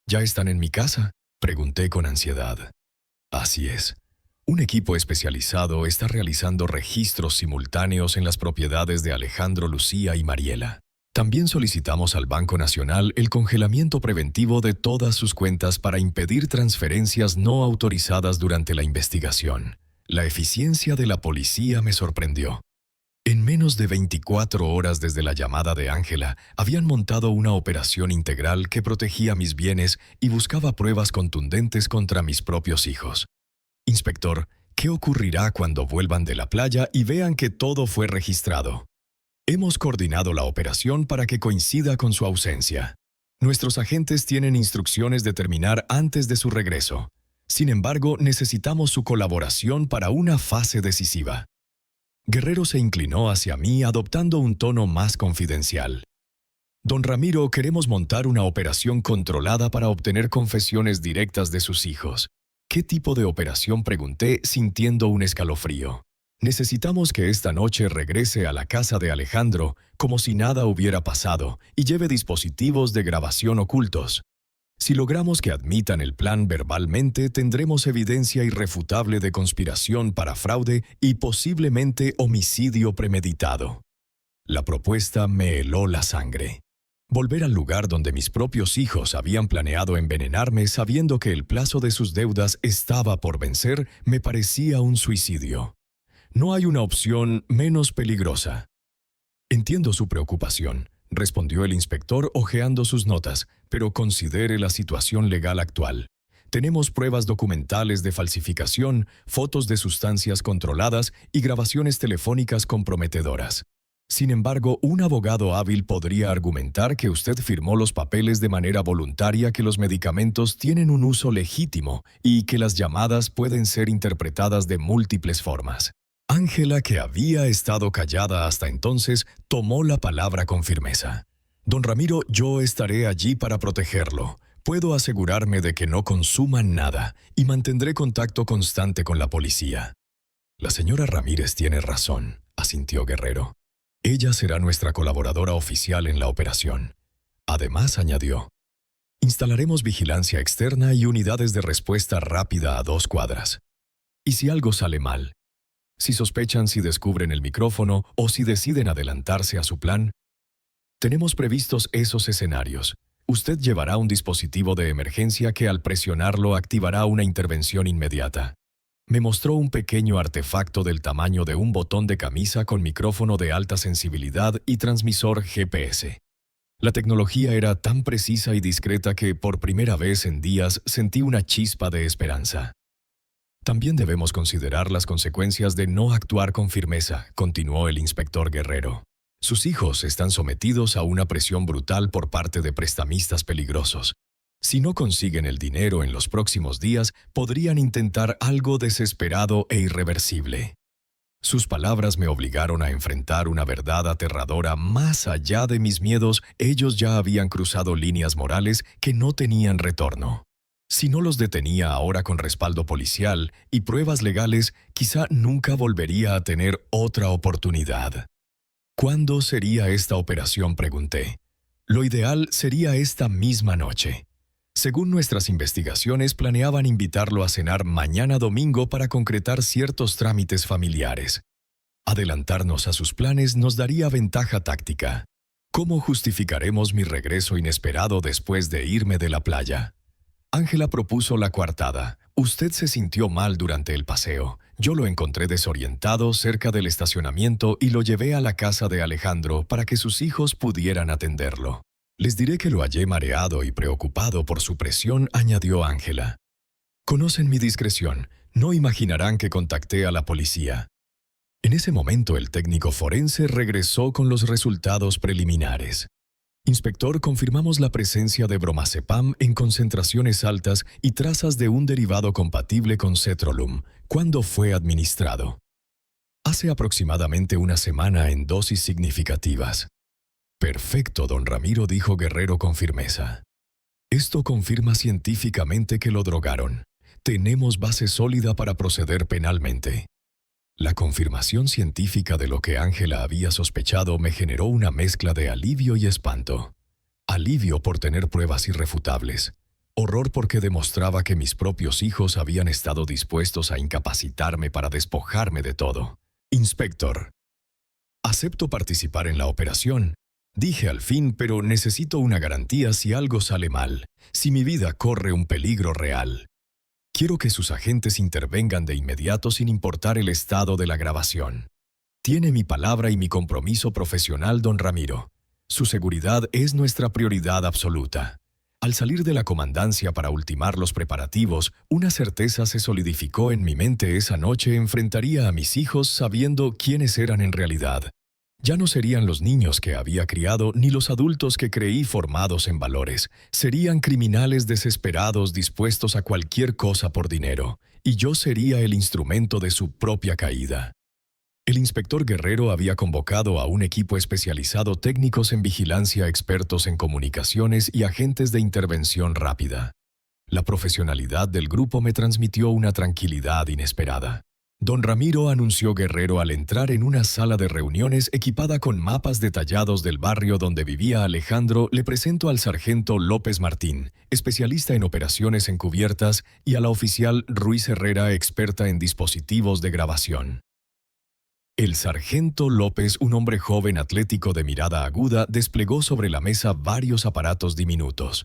«¿Ya están en mi casa?», pregunté con ansiedad. «Así es. Un equipo especializado está realizando registros simultáneos en las propiedades de Alejandro, Lucía y Mariela. También solicitamos al Banco Nacional el congelamiento preventivo de todas sus cuentas para impedir transferencias no autorizadas durante la investigación». La eficiencia de la policía me sorprendió. En menos de 24 horas desde la llamada de Ángela, habían montado una operación integral que protegía mis bienes y buscaba pruebas contundentes contra mis propios hijos. «Inspector, ¿qué ocurrirá cuando vuelvan de la playa y vean que todo fue registrado? Hemos coordinado la operación para que coincida con su ausencia. Nuestros agentes tienen instrucciones de terminar antes de su regreso. Sin embargo, necesitamos su colaboración para una fase decisiva». Guerrero se inclinó hacia mí adoptando un tono más confidencial. Don Ramiro, queremos montar una operación controlada para obtener confesiones directas de sus hijos. ¿Qué tipo de operación?, pregunté, sintiendo un escalofrío. Necesitamos que esta noche regrese a la casa de Alejandro como si nada hubiera pasado y lleve dispositivos de grabación ocultos. Si logramos que admitan el plan verbalmente, tendremos evidencia irrefutable de conspiración para fraude y posiblemente homicidio premeditado. La propuesta me heló la sangre. Volver al lugar donde mis propios hijos habían planeado envenenarme sabiendo que el plazo de sus deudas estaba por vencer me parecía un suicidio. No hay una opción menos peligrosa. Entiendo su preocupación, respondió el inspector hojeando sus notas, pero considere la situación legal actual. Tenemos pruebas documentales de falsificación, fotos de sustancias controladas y grabaciones telefónicas comprometedoras. Sin embargo, un abogado hábil podría argumentar que usted firmó los papeles de manera voluntaria, que los medicamentos tienen un uso legítimo y que las llamadas pueden ser interpretadas de múltiples formas. Ángela, que había estado callada hasta entonces, tomó la palabra con firmeza. Don Ramiro, yo estaré allí para protegerlo. Puedo asegurarme de que no consuman nada y mantendré contacto constante con la policía. La señora Ramírez tiene razón, asintió Guerrero. Ella será nuestra colaboradora oficial en la operación. Además, añadió, instalaremos vigilancia externa y unidades de respuesta rápida a 2 cuadras. ¿Y si algo sale mal? Si sospechan, si descubren el micrófono o si deciden adelantarse a su plan, tenemos previstos esos escenarios. Usted llevará un dispositivo de emergencia que al presionarlo activará una intervención inmediata. Me mostró un pequeño artefacto del tamaño de un botón de camisa con micrófono de alta sensibilidad y transmisor GPS. La tecnología era tan precisa y discreta que por primera vez en días sentí una chispa de esperanza. También debemos considerar las consecuencias de no actuar con firmeza, continuó el inspector Guerrero. Sus hijos están sometidos a una presión brutal por parte de prestamistas peligrosos. Si no consiguen el dinero en los próximos días, podrían intentar algo desesperado e irreversible. Sus palabras me obligaron a enfrentar una verdad aterradora. Más allá de mis miedos, ellos ya habían cruzado líneas morales que no tenían retorno. Si no los detenía ahora con respaldo policial y pruebas legales, quizá nunca volvería a tener otra oportunidad. ¿Cuándo sería esta operación?, pregunté. Lo ideal sería esta misma noche. Según nuestras investigaciones, planeaban invitarlo a cenar mañana domingo para concretar ciertos trámites familiares. Adelantarnos a sus planes nos daría ventaja táctica. ¿Cómo justificaremos mi regreso inesperado después de irme de la playa? Ángela propuso la coartada. Usted se sintió mal durante el paseo. Yo lo encontré desorientado cerca del estacionamiento y lo llevé a la casa de Alejandro para que sus hijos pudieran atenderlo. Les diré que lo hallé mareado y preocupado por su presión, añadió Ángela. Conocen mi discreción. No imaginarán que contacté a la policía. En ese momento el técnico forense regresó con los resultados preliminares. Inspector, confirmamos la presencia de bromazepam en concentraciones altas y trazas de un derivado compatible con cetrolum. ¿Cuándo fue administrado? Hace aproximadamente una semana en dosis significativas. Perfecto, don Ramiro, dijo Guerrero con firmeza. Esto confirma científicamente que lo drogaron. Tenemos base sólida para proceder penalmente. La confirmación científica de lo que Ángela había sospechado me generó una mezcla de alivio y espanto. Alivio por tener pruebas irrefutables. Horror porque demostraba que mis propios hijos habían estado dispuestos a incapacitarme para despojarme de todo. Inspector, acepto participar en la operación. Dije al fin, pero necesito una garantía si algo sale mal, si mi vida corre un peligro real. Quiero que sus agentes intervengan de inmediato sin importar el estado de la grabación. Tiene mi palabra y mi compromiso profesional, don Ramiro. Su seguridad es nuestra prioridad absoluta. Al salir de la comandancia para ultimar los preparativos, una certeza se solidificó en mi mente esa noche: enfrentaría a mis hijos sabiendo quiénes eran en realidad. Ya no serían los niños que había criado ni los adultos que creí formados en valores. Serían criminales desesperados dispuestos a cualquier cosa por dinero, y yo sería el instrumento de su propia caída. El inspector Guerrero había convocado a un equipo especializado, técnicos en vigilancia, expertos en comunicaciones y agentes de intervención rápida. La profesionalidad del grupo me transmitió una tranquilidad inesperada. Don Ramiro, anunció Guerrero al entrar en una sala de reuniones equipada con mapas detallados del barrio donde vivía Alejandro. Le presento al sargento López Martín, especialista en operaciones encubiertas, y a la oficial Ruiz Herrera, experta en dispositivos de grabación. El sargento López, un hombre joven atlético de mirada aguda, desplegó sobre la mesa varios aparatos diminutos.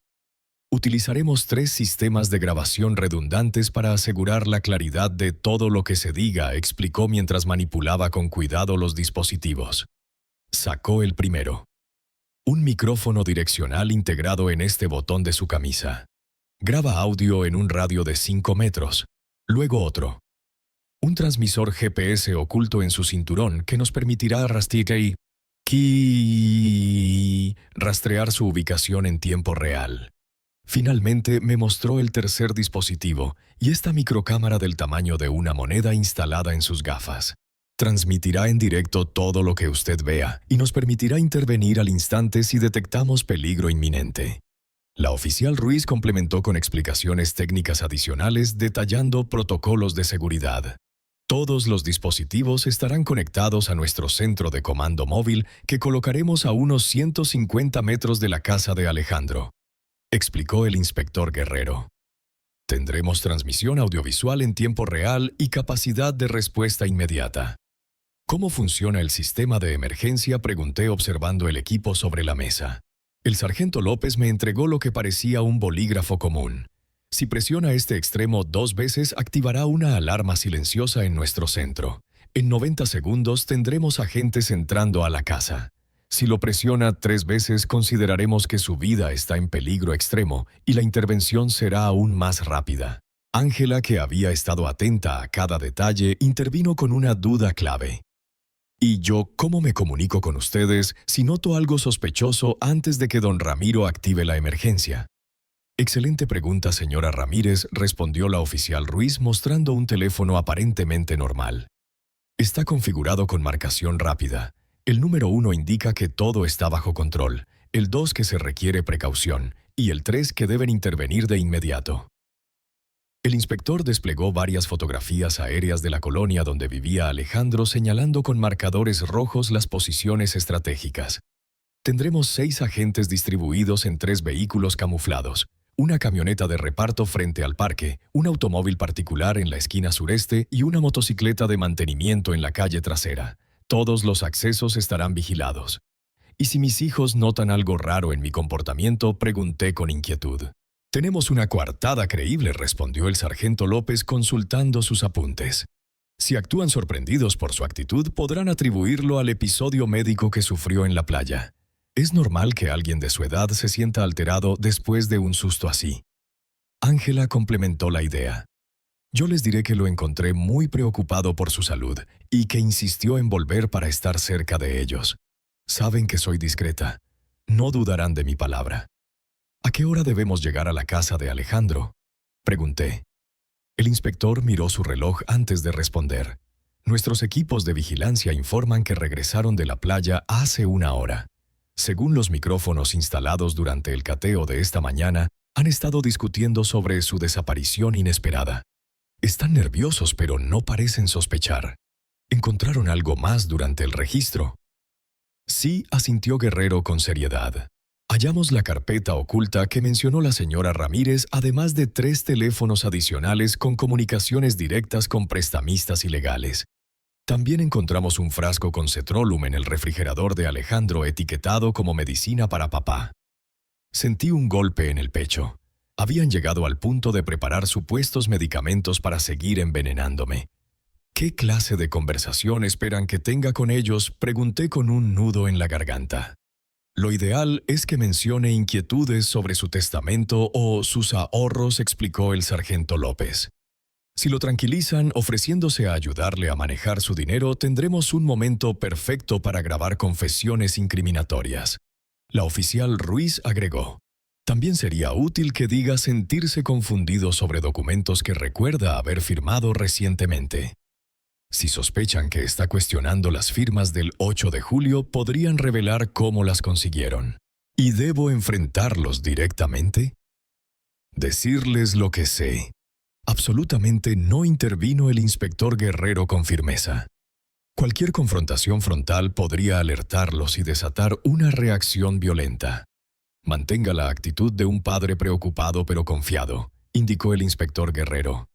Utilizaremos 3 sistemas de grabación redundantes para asegurar la claridad de todo lo que se diga, explicó mientras manipulaba con cuidado los dispositivos. Sacó el primero. Un micrófono direccional integrado en este botón de su camisa. Graba audio en un radio de 5 metros. Luego otro. Un transmisor GPS oculto en su cinturón que nos permitirá rastrear su ubicación en tiempo real. Finalmente me mostró el tercer dispositivo y esta microcámara del tamaño de una moneda instalada en sus gafas. Transmitirá en directo todo lo que usted vea y nos permitirá intervenir al instante si detectamos peligro inminente. La oficial Ruiz complementó con explicaciones técnicas adicionales detallando protocolos de seguridad. Todos los dispositivos estarán conectados a nuestro centro de comando móvil que colocaremos a unos 150 metros de la casa de Alejandro, explicó el inspector Guerrero. Tendremos transmisión audiovisual en tiempo real y capacidad de respuesta inmediata. ¿Cómo funciona el sistema de emergencia?, pregunté observando el equipo sobre la mesa. El sargento López me entregó lo que parecía un bolígrafo común. Si presiona este extremo 2 veces, activará una alarma silenciosa en nuestro centro. En 90 segundos tendremos agentes entrando a la casa. Si lo presiona 3 veces, consideraremos que su vida está en peligro extremo y la intervención será aún más rápida. Ángela, que había estado atenta a cada detalle, intervino con una duda clave. ¿Y yo cómo me comunico con ustedes si noto algo sospechoso antes de que don Ramiro active la emergencia? Excelente pregunta, señora Ramírez, respondió la oficial Ruiz mostrando un teléfono aparentemente normal. Está configurado con marcación rápida. El número 1 indica que todo está bajo control, el 2 que se requiere precaución y el 3 que deben intervenir de inmediato. El inspector desplegó varias fotografías aéreas de la colonia donde vivía Alejandro, señalando con marcadores rojos las posiciones estratégicas. Tendremos 6 agentes distribuidos en 3 vehículos camuflados, una camioneta de reparto frente al parque, un automóvil particular en la esquina sureste y una motocicleta de mantenimiento en la calle trasera. Todos los accesos estarán vigilados. ¿Y si mis hijos notan algo raro en mi comportamiento?, pregunté con inquietud. Tenemos una coartada creíble, respondió el sargento López consultando sus apuntes. Si actúan sorprendidos por su actitud, podrán atribuirlo al episodio médico que sufrió en la playa. Es normal que alguien de su edad se sienta alterado después de un susto así. Ángela complementó la idea. Yo les diré que lo encontré muy preocupado por su salud y que insistió en volver para estar cerca de ellos. Saben que soy discreta. No dudarán de mi palabra. ¿A qué hora debemos llegar a la casa de Alejandro?, pregunté. El inspector miró su reloj antes de responder. Nuestros equipos de vigilancia informan que regresaron de la playa hace 1 hora. Según los micrófonos instalados durante el cateo de esta mañana, han estado discutiendo sobre su desaparición inesperada. Están nerviosos, pero no parecen sospechar. ¿Encontraron algo más durante el registro? Sí, asintió Guerrero con seriedad. Hallamos la carpeta oculta que mencionó la señora Ramírez, además de 3 teléfonos adicionales con comunicaciones directas con prestamistas ilegales. También encontramos un frasco con cetrolum en el refrigerador de Alejandro etiquetado como medicina para papá. Sentí un golpe en el pecho. Habían llegado al punto de preparar supuestos medicamentos para seguir envenenándome. ¿Qué clase de conversación esperan que tenga con ellos?, pregunté con un nudo en la garganta. Lo ideal es que mencione inquietudes sobre su testamento o sus ahorros, explicó el sargento López. Si lo tranquilizan ofreciéndose a ayudarle a manejar su dinero, tendremos un momento perfecto para grabar confesiones incriminatorias. La oficial Ruiz agregó. También sería útil que diga sentirse confundido sobre documentos que recuerda haber firmado recientemente. Si sospechan que está cuestionando las firmas del 8 de julio, podrían revelar cómo las consiguieron. ¿Y debo enfrentarlos directamente? Decirles lo que sé. Absolutamente no intervino el inspector Guerrero con firmeza. Cualquier confrontación frontal podría alertarlos y desatar una reacción violenta. Mantenga la actitud de un padre preocupado pero confiado, indicó el inspector Guerrero.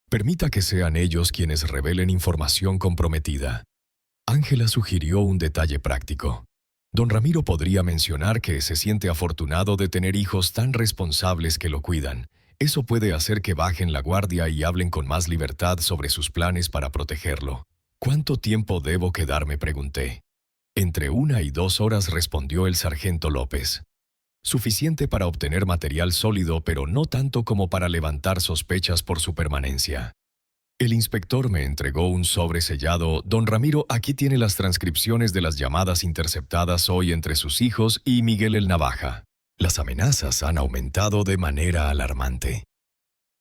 Permita que sean ellos quienes revelen información comprometida. Ángela sugirió un detalle práctico. Don Ramiro podría mencionar que se siente afortunado de tener hijos tan responsables que lo cuidan. Eso puede hacer que bajen la guardia y hablen con más libertad sobre sus planes para protegerlo. ¿Cuánto tiempo debo quedarme?, pregunté. Entre 1 y 2 horas, respondió el sargento López. Suficiente para obtener material sólido, pero no tanto como para levantar sospechas por su permanencia. El inspector me entregó un sobre sellado. Don Ramiro, aquí tiene las transcripciones de las llamadas interceptadas hoy entre sus hijos y Miguel el Navaja. Las amenazas han aumentado de manera alarmante.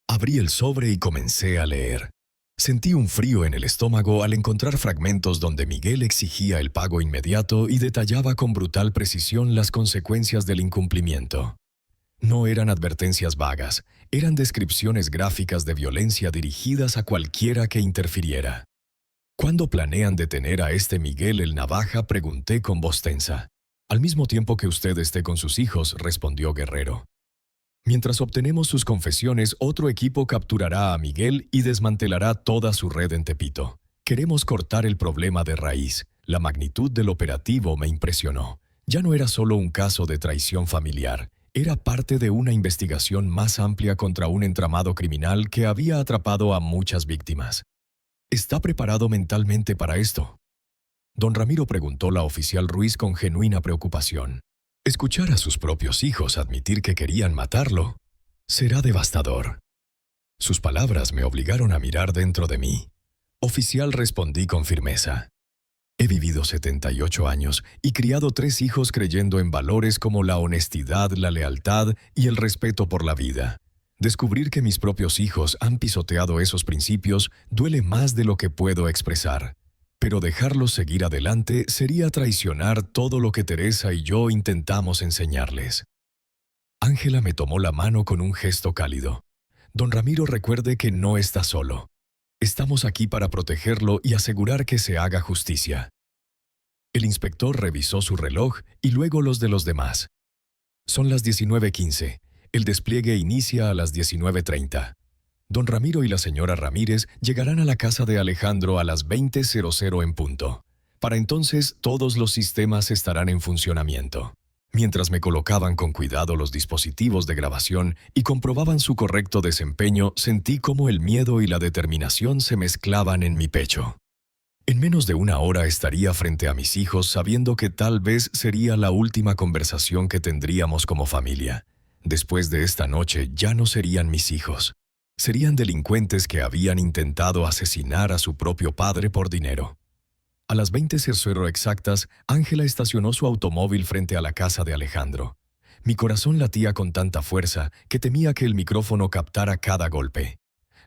Abrí el sobre y comencé a leer. Sentí un frío en el estómago al encontrar fragmentos donde Miguel exigía el pago inmediato y detallaba con brutal precisión las consecuencias del incumplimiento. No eran advertencias vagas, eran descripciones gráficas de violencia dirigidas a cualquiera que interfiriera. ¿Cuándo planean detener a este Miguel el Navaja?, pregunté con voz tensa. Al mismo tiempo que usted esté con sus hijos, respondió Guerrero. Mientras obtenemos sus confesiones, otro equipo capturará a Miguel y desmantelará toda su red en Tepito. Queremos cortar el problema de raíz. La magnitud del operativo me impresionó. Ya no era solo un caso de traición familiar, era parte de una investigación más amplia contra un entramado criminal que había atrapado a muchas víctimas. ¿Está preparado mentalmente para esto?, don Ramiro preguntó la oficial Ruiz con genuina preocupación. Escuchar a sus propios hijos admitir que querían matarlo será devastador. Sus palabras me obligaron a mirar dentro de mí. Oficial, respondí con firmeza. He vivido 78 años y criado 3 hijos creyendo en valores como la honestidad, la lealtad y el respeto por la vida. Descubrir que mis propios hijos han pisoteado esos principios duele más de lo que puedo expresar. Pero dejarlos seguir adelante sería traicionar todo lo que Teresa y yo intentamos enseñarles. Ángela me tomó la mano con un gesto cálido. Don Ramiro, recuerde que no está solo. Estamos aquí para protegerlo y asegurar que se haga justicia. El inspector revisó su reloj y luego los de los demás. Son las 19:15. El despliegue inicia a las 19:30. Don Ramiro y la señora Ramírez llegarán a la casa de Alejandro a las 20:00 en punto. Para entonces, todos los sistemas estarán en funcionamiento. Mientras me colocaban con cuidado los dispositivos de grabación y comprobaban su correcto desempeño, sentí cómo el miedo y la determinación se mezclaban en mi pecho. En menos de 1 hora estaría frente a mis hijos sabiendo que tal vez sería la última conversación que tendríamos como familia. Después de esta noche ya no serían mis hijos. Serían delincuentes que habían intentado asesinar a su propio padre por dinero. A las 20:00 exactas, Ángela estacionó su automóvil frente a la casa de Alejandro. Mi corazón latía con tanta fuerza que temía que el micrófono captara cada golpe.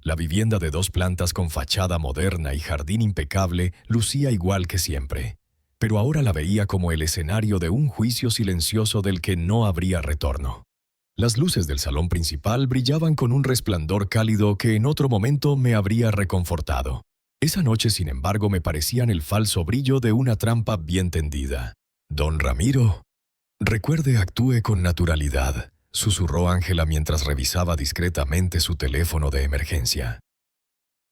La vivienda de 2 plantas con fachada moderna y jardín impecable lucía igual que siempre. Pero ahora la veía como el escenario de un juicio silencioso del que no habría retorno. Las luces del salón principal brillaban con un resplandor cálido que en otro momento me habría reconfortado. Esa noche, sin embargo, me parecían el falso brillo de una trampa bien tendida. «Don Ramiro, recuerde, actúe con naturalidad», susurró Ángela mientras revisaba discretamente su teléfono de emergencia.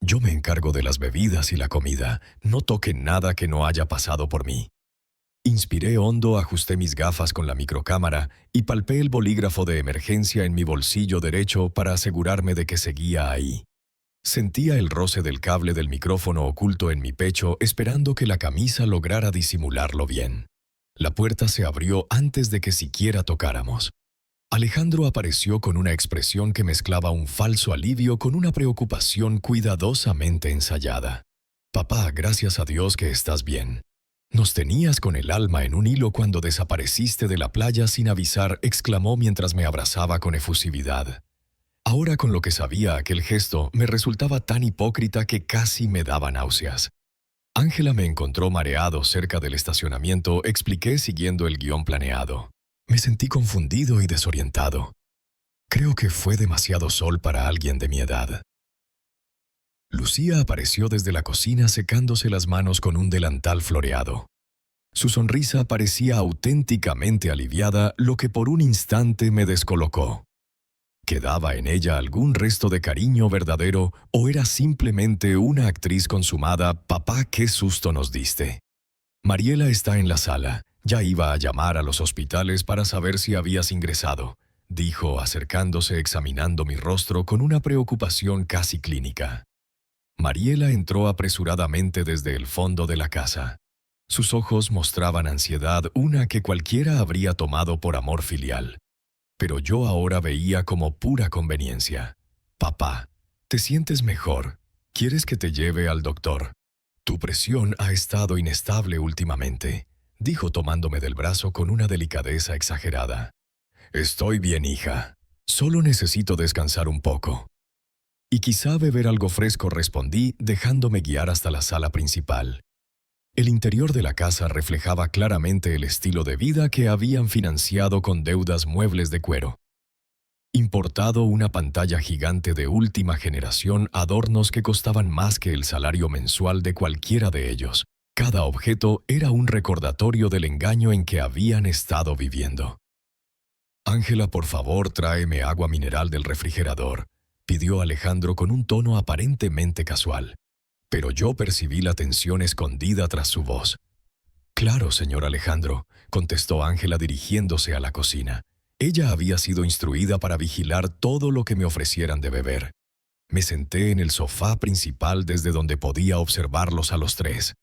«Yo me encargo de las bebidas y la comida. No toque nada que no haya pasado por mí». Inspiré hondo, ajusté mis gafas con la microcámara y palpé el bolígrafo de emergencia en mi bolsillo derecho para asegurarme de que seguía ahí. Sentía el roce del cable del micrófono oculto en mi pecho, esperando que la camisa lograra disimularlo bien. La puerta se abrió antes de que siquiera tocáramos. Alejandro apareció con una expresión que mezclaba un falso alivio con una preocupación cuidadosamente ensayada. «Papá, gracias a Dios que estás bien. Nos tenías con el alma en un hilo cuando desapareciste de la playa sin avisar», exclamó mientras me abrazaba con efusividad. Ahora, con lo que sabía aquel gesto, me resultaba tan hipócrita que casi me daba náuseas. Ángela me encontró mareado cerca del estacionamiento, expliqué siguiendo el guión planeado. Me sentí confundido y desorientado. Creo que fue demasiado sol para alguien de mi edad. Lucía apareció desde la cocina secándose las manos con un delantal floreado. Su sonrisa parecía auténticamente aliviada, lo que por un instante me descolocó. ¿Quedaba en ella algún resto de cariño verdadero o era simplemente una actriz consumada? Papá, qué susto nos diste. Mariela está en la sala. Ya iba a llamar a los hospitales para saber si habías ingresado, dijo acercándose examinando mi rostro con una preocupación casi clínica. Mariela entró apresuradamente desde el fondo de la casa. Sus ojos mostraban ansiedad, una que cualquiera habría tomado por amor filial. Pero yo ahora veía como pura conveniencia. Papá, ¿te sientes mejor? ¿Quieres que te lleve al doctor? Tu presión ha estado inestable últimamente, dijo tomándome del brazo con una delicadeza exagerada. Estoy bien, hija. Solo necesito descansar un poco. Y quizá beber algo fresco, respondí, dejándome guiar hasta la sala principal. El interior de la casa reflejaba claramente el estilo de vida que habían financiado con deudas, muebles de cuero. Importado, una pantalla gigante de última generación, adornos que costaban más que el salario mensual de cualquiera de ellos. Cada objeto era un recordatorio del engaño en que habían estado viviendo. Ángela, por favor, tráeme agua mineral del refrigerador, pidió Alejandro con un tono aparentemente casual. Pero yo percibí la tensión escondida tras su voz. Claro, señor Alejandro, contestó Ángela dirigiéndose a la cocina. Ella había sido instruida para vigilar todo lo que me ofrecieran de beber. Me senté en el sofá principal desde donde podía observarlos a los tres.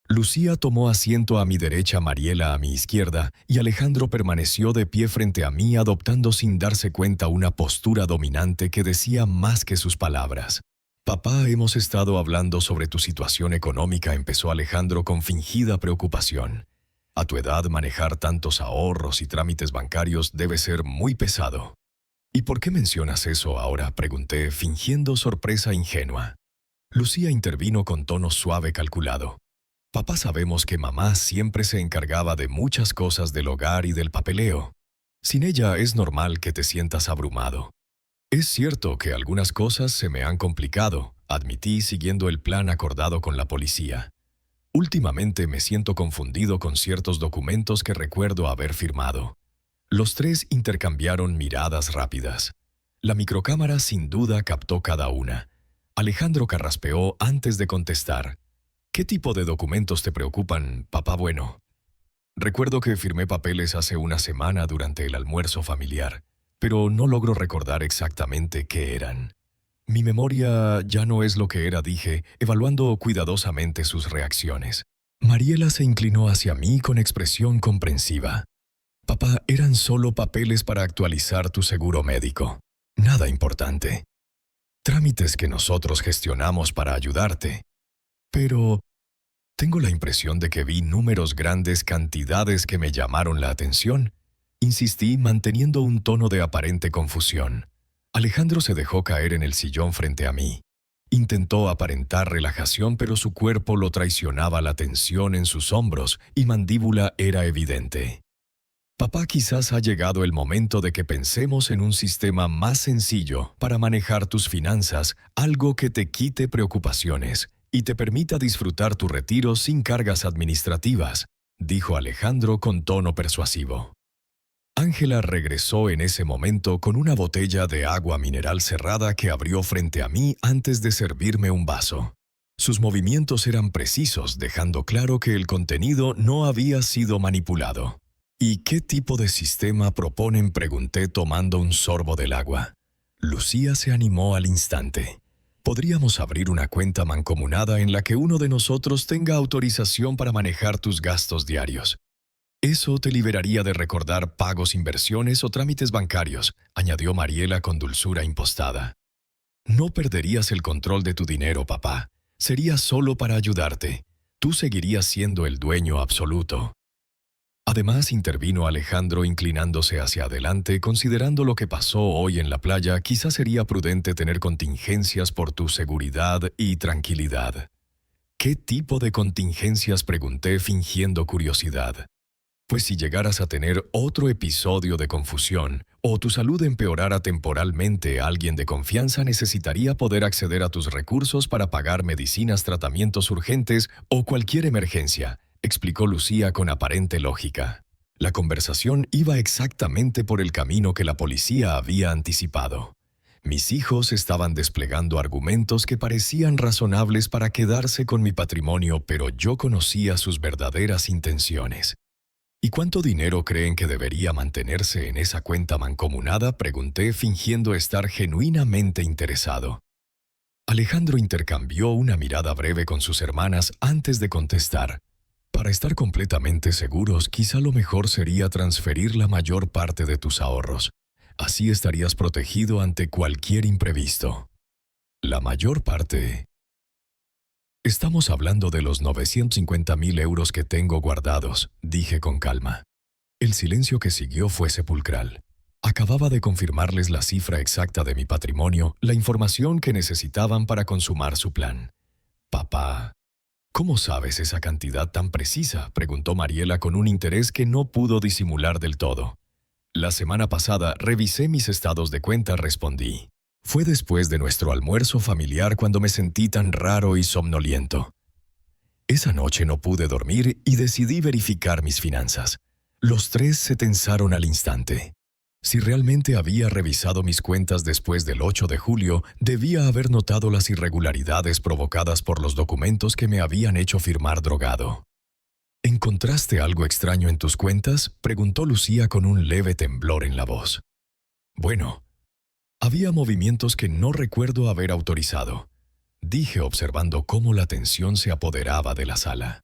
Lucía tomó asiento a mi derecha, Mariela a mi izquierda, y Alejandro permaneció de pie frente a mí, adoptando sin darse cuenta una postura dominante que decía más que sus palabras. Papá, hemos estado hablando sobre tu situación económica, empezó Alejandro con fingida preocupación. A tu edad, manejar tantos ahorros y trámites bancarios debe ser muy pesado. ¿Y por qué mencionas eso ahora?, pregunté, fingiendo sorpresa ingenua. Lucía intervino con tono suave calculado. Papá, sabemos que mamá siempre se encargaba de muchas cosas del hogar y del papeleo. Sin ella es normal que te sientas abrumado. Es cierto que algunas cosas se me han complicado, admití siguiendo el plan acordado con la policía. Últimamente me siento confundido con ciertos documentos que recuerdo haber firmado. Los tres intercambiaron miradas rápidas. La microcámara sin duda captó cada una. Alejandro carraspeó antes de contestar. ¿Qué tipo de documentos te preocupan, papá bueno? Recuerdo que firmé papeles hace una semana durante el almuerzo familiar, pero no logro recordar exactamente qué eran. Mi memoria ya no es lo que era, dije, evaluando cuidadosamente sus reacciones. Mariela se inclinó hacia mí con expresión comprensiva. Papá, eran solo papeles para actualizar tu seguro médico. Nada importante. Trámites que nosotros gestionamos para ayudarte. Pero tengo la impresión de que vi números grandes, cantidades que me llamaron la atención. Insistí, manteniendo un tono de aparente confusión. Alejandro se dejó caer en el sillón frente a mí. Intentó aparentar relajación, pero su cuerpo lo traicionaba, la tensión en sus hombros y mandíbula era evidente. Papá, quizás ha llegado el momento de que pensemos en un sistema más sencillo para manejar tus finanzas, algo que te quite preocupaciones y te permita disfrutar tu retiro sin cargas administrativas, dijo Alejandro con tono persuasivo. Ángela regresó en ese momento con una botella de agua mineral cerrada que abrió frente a mí antes de servirme un vaso. Sus movimientos eran precisos, dejando claro que el contenido no había sido manipulado. ¿Y qué tipo de sistema proponen?, pregunté tomando un sorbo del agua. Lucía se animó al instante. Podríamos abrir una cuenta mancomunada en la que uno de nosotros tenga autorización para manejar tus gastos diarios. Eso te liberaría de recordar pagos, inversiones o trámites bancarios, añadió Mariela con dulzura impostada. No perderías el control de tu dinero, papá. Sería solo para ayudarte. Tú seguirías siendo el dueño absoluto. Además, intervino Alejandro inclinándose hacia adelante, considerando lo que pasó hoy en la playa, quizás sería prudente tener contingencias por tu seguridad y tranquilidad. ¿Qué tipo de contingencias?, pregunté fingiendo curiosidad. Pues si llegaras a tener otro episodio de confusión o tu salud empeorara temporalmente, alguien de confianza necesitaría poder acceder a tus recursos para pagar medicinas, tratamientos urgentes o cualquier emergencia, explicó Lucía con aparente lógica. La conversación iba exactamente por el camino que la policía había anticipado. Mis hijos estaban desplegando argumentos que parecían razonables para quedarse con mi patrimonio, pero yo conocía sus verdaderas intenciones. ¿Y cuánto dinero creen que debería mantenerse en esa cuenta mancomunada?, pregunté fingiendo estar genuinamente interesado. Alejandro intercambió una mirada breve con sus hermanas antes de contestar. Para estar completamente seguros, quizá lo mejor sería transferir la mayor parte de tus ahorros. Así estarías protegido ante cualquier imprevisto. La mayor parte. Estamos hablando de los 950.000 euros que tengo guardados, dije con calma. El silencio que siguió fue sepulcral. Acababa de confirmarles la cifra exacta de mi patrimonio, la información que necesitaban para consumar su plan. Papá, ¿cómo sabes esa cantidad tan precisa?, preguntó Mariela con un interés que no pudo disimular del todo. La semana pasada revisé mis estados de cuenta, respondí. Fue después de nuestro almuerzo familiar cuando me sentí tan raro y somnoliento. Esa noche no pude dormir y decidí verificar mis finanzas. Los tres se tensaron al instante. Si realmente había revisado mis cuentas después del 8 de julio, debía haber notado las irregularidades provocadas por los documentos que me habían hecho firmar drogado. ¿Encontraste algo extraño en tus cuentas?, preguntó Lucía con un leve temblor en la voz. Bueno, había movimientos que no recuerdo haber autorizado, dije observando cómo la tensión se apoderaba de la sala.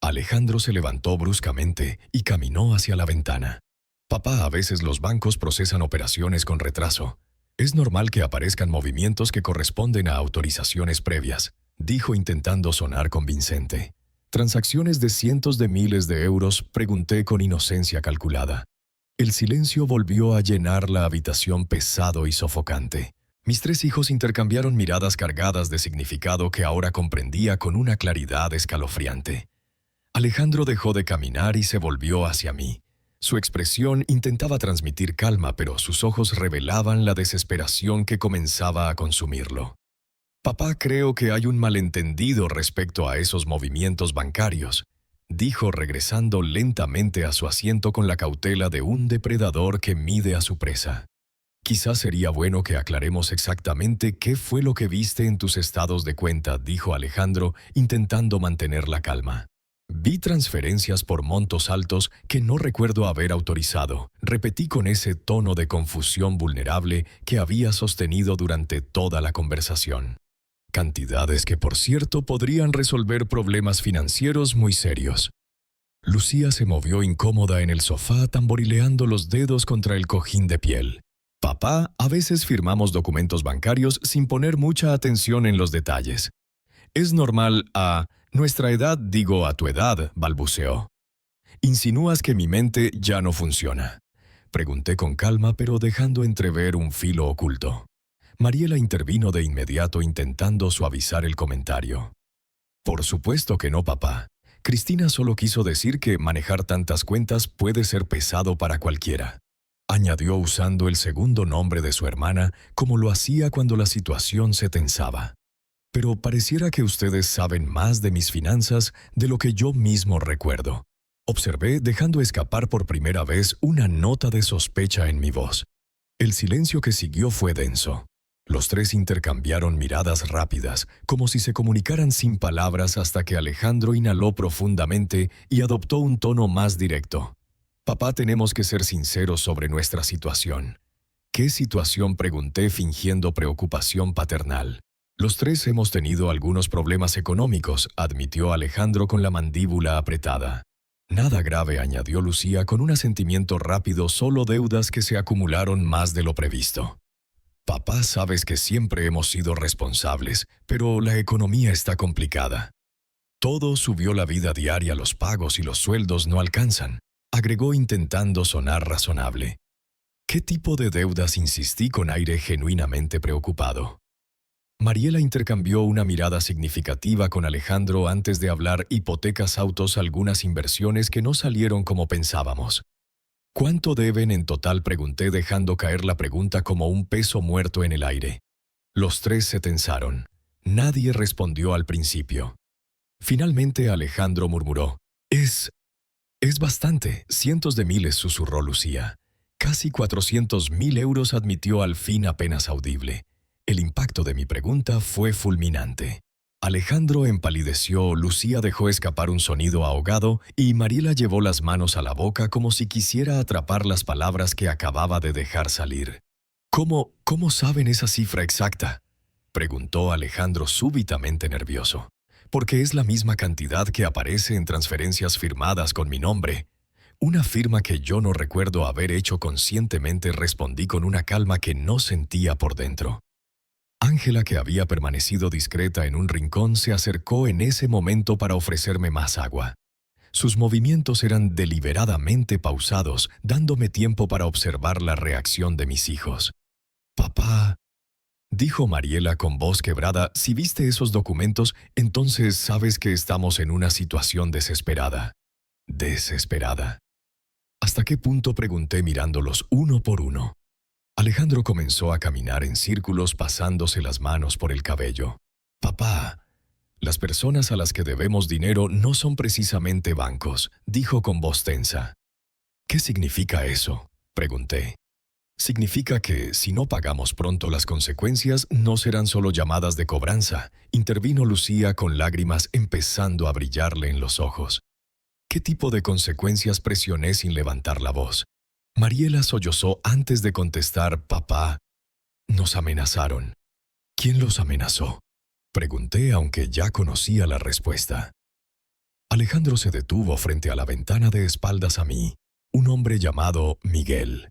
Alejandro se levantó bruscamente y caminó hacia la ventana. Papá, a veces los bancos procesan operaciones con retraso. Es normal que aparezcan movimientos que corresponden a autorizaciones previas, dijo intentando sonar convincente. ¿Transacciones de cientos de miles de euros?, pregunté con inocencia calculada. El silencio volvió a llenar la habitación pesado y sofocante. Mis tres hijos intercambiaron miradas cargadas de significado que ahora comprendía con una claridad escalofriante. Alejandro dejó de caminar y se volvió hacia mí. Su expresión intentaba transmitir calma, pero sus ojos revelaban la desesperación que comenzaba a consumirlo. Papá, creo que hay un malentendido respecto a esos movimientos bancarios, dijo regresando lentamente a su asiento con la cautela de un depredador que mide a su presa. Quizás sería bueno que aclaremos exactamente qué fue lo que viste en tus estados de cuenta, dijo Alejandro, intentando mantener la calma. Vi transferencias por montos altos que no recuerdo haber autorizado, repetí con ese tono de confusión vulnerable que había sostenido durante toda la conversación. Cantidades que, por cierto, podrían resolver problemas financieros muy serios. Lucía se movió incómoda en el sofá, tamborileando los dedos contra el cojín de piel. Papá, a veces firmamos documentos bancarios sin poner mucha atención en los detalles. Es normal a nuestra edad, digo a tu edad, balbuceó. ¿Insinúas que mi mente ya no funciona?, pregunté con calma, pero dejando entrever un filo oculto. Mariela intervino de inmediato intentando suavizar el comentario. Por supuesto que no, papá. Cristina solo quiso decir que manejar tantas cuentas puede ser pesado para cualquiera. Añadió usando el segundo nombre de su hermana, como lo hacía cuando la situación se tensaba. Pero pareciera que ustedes saben más de mis finanzas de lo que yo mismo recuerdo. Observé, dejando escapar por primera vez una nota de sospecha en mi voz. El silencio que siguió fue denso. Los tres intercambiaron miradas rápidas, como si se comunicaran sin palabras, hasta que Alejandro inhaló profundamente y adoptó un tono más directo. Papá, tenemos que ser sinceros sobre nuestra situación. ¿Qué situación?, pregunté fingiendo preocupación paternal. Los tres hemos tenido algunos problemas económicos, admitió Alejandro con la mandíbula apretada. Nada grave, añadió Lucía con un asentimiento rápido, solo deudas que se acumularon más de lo previsto. Papá, sabes que siempre hemos sido responsables, pero la economía está complicada. Todo subió, la vida diaria, los pagos y los sueldos no alcanzan, agregó intentando sonar razonable. ¿Qué tipo de deudas?, insistí con aire genuinamente preocupado. Mariela intercambió una mirada significativa con Alejandro antes de hablar hipotecas, autos, algunas inversiones que no salieron como pensábamos. ¿Cuánto deben en total?, pregunté, dejando caer la pregunta como un peso muerto en el aire. Los tres se tensaron. Nadie respondió al principio. Finalmente Alejandro murmuró: Es bastante, cientos de miles, susurró Lucía. Casi 400.000 euros, admitió al fin apenas audible. El impacto de mi pregunta fue fulminante. Alejandro empalideció, Lucía dejó escapar un sonido ahogado y Mariela llevó las manos a la boca como si quisiera atrapar las palabras que acababa de dejar salir. ¿Cómo saben esa cifra exacta?, preguntó Alejandro súbitamente nervioso. Porque es la misma cantidad que aparece en transferencias firmadas con mi nombre. Una firma que yo no recuerdo haber hecho conscientemente, respondí con una calma que no sentía por dentro. Ángela, que había permanecido discreta en un rincón, se acercó en ese momento para ofrecerme más agua. Sus movimientos eran deliberadamente pausados, dándome tiempo para observar la reacción de mis hijos. «Papá», dijo Mariela con voz quebrada, «si viste esos documentos, entonces sabes que estamos en una situación desesperada». «Desesperada». ¿Hasta qué punto?, pregunté mirándolos uno por uno. Alejandro comenzó a caminar en círculos, pasándose las manos por el cabello. «Papá, las personas a las que debemos dinero no son precisamente bancos», dijo con voz tensa. «¿Qué significa eso?», pregunté. «Significa que, si no pagamos pronto, las consecuencias no serán solo llamadas de cobranza», intervino Lucía con lágrimas empezando a brillarle en los ojos. «¿Qué tipo de consecuencias?», presioné sin levantar la voz. Mariela sollozó antes de contestar. «Papá, nos amenazaron». «¿Quién los amenazó?», pregunté, aunque ya conocía la respuesta. Alejandro se detuvo frente a la ventana, de espaldas a mí. Un hombre llamado Miguel.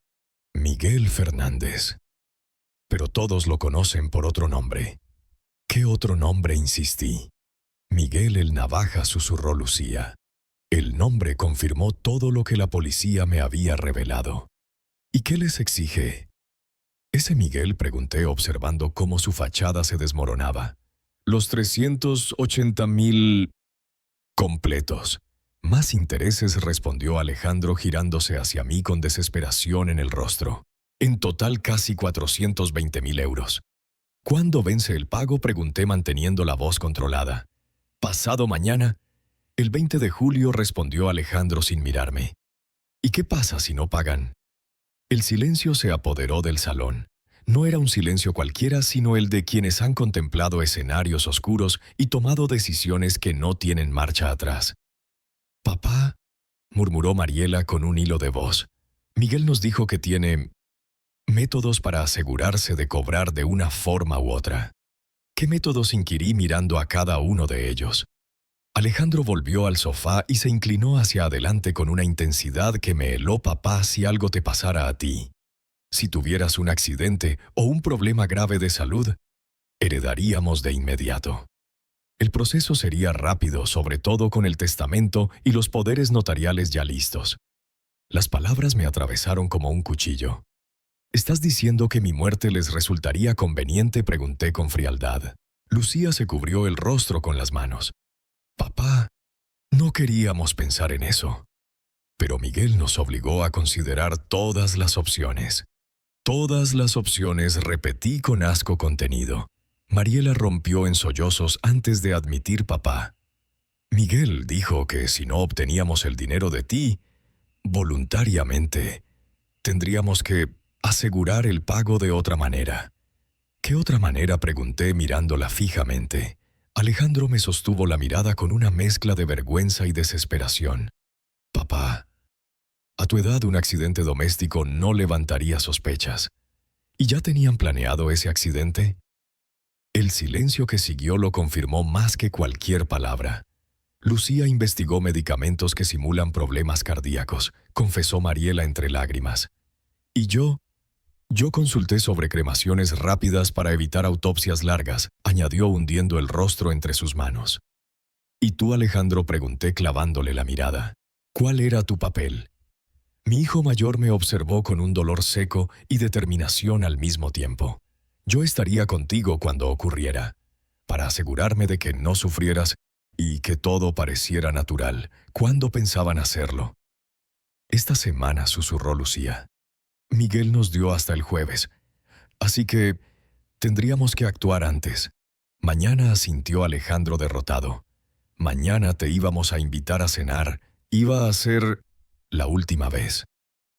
Miguel Fernández. Pero todos lo conocen por otro nombre. «¿Qué otro nombre?», insistí. «Miguel el Navaja», susurró Lucía. El nombre confirmó todo lo que la policía me había revelado. «¿Y qué les exige?». «¿Ese Miguel?», pregunté, observando cómo su fachada se desmoronaba. «Los 380.000 completos». «Más intereses», respondió Alejandro, girándose hacia mí con desesperación en el rostro. «En total casi 420.000 euros». «¿Cuándo vence el pago?», pregunté, manteniendo la voz controlada. «Pasado mañana». «El 20 de julio», respondió Alejandro sin mirarme. «¿Y qué pasa si no pagan?». El silencio se apoderó del salón. No era un silencio cualquiera, sino el de quienes han contemplado escenarios oscuros y tomado decisiones que no tienen marcha atrás. «Papá», murmuró Mariela con un hilo de voz. «Miguel nos dijo que tiene métodos para asegurarse de cobrar de una forma u otra». «¿Qué métodos?», inquirí mirando a cada uno de ellos. Alejandro volvió al sofá y se inclinó hacia adelante con una intensidad que me heló. «Papá, si algo te pasara a ti, si tuvieras un accidente o un problema grave de salud, heredaríamos de inmediato. El proceso sería rápido, sobre todo con el testamento y los poderes notariales ya listos». Las palabras me atravesaron como un cuchillo. «¿Estás diciendo que mi muerte les resultaría conveniente?», pregunté con frialdad. Lucía se cubrió el rostro con las manos. «Papá, no queríamos pensar en eso. Pero Miguel nos obligó a considerar todas las opciones». «Todas las opciones», repetí con asco contenido. Mariela rompió en sollozos antes de admitir. «Papá, Miguel dijo que si no obteníamos el dinero de ti, voluntariamente, tendríamos que asegurar el pago de otra manera». «¿Qué otra manera?», pregunté mirándola fijamente. Alejandro me sostuvo la mirada con una mezcla de vergüenza y desesperación. «Papá, a tu edad un accidente doméstico no levantaría sospechas. ¿Y ya tenían planeado ese accidente?». El silencio que siguió lo confirmó más que cualquier palabra. «Lucía investigó medicamentos que simulan problemas cardíacos», confesó Mariela entre lágrimas. «Y yo consulté sobre cremaciones rápidas para evitar autopsias largas», añadió hundiendo el rostro entre sus manos. «¿Y tú, Alejandro?», pregunté clavándole la mirada. «¿Cuál era tu papel?». Mi hijo mayor me observó con un dolor seco y determinación al mismo tiempo. Yo estaría contigo cuando ocurriera, para asegurarme de que no sufrieras y que todo pareciera natural. ¿Cuándo pensaban hacerlo? Esta semana, susurró Lucía. Miguel nos dio hasta el jueves, así que tendríamos que actuar antes. Mañana, asintió Alejandro derrotado. Mañana te íbamos a invitar a cenar. Iba a ser la última vez.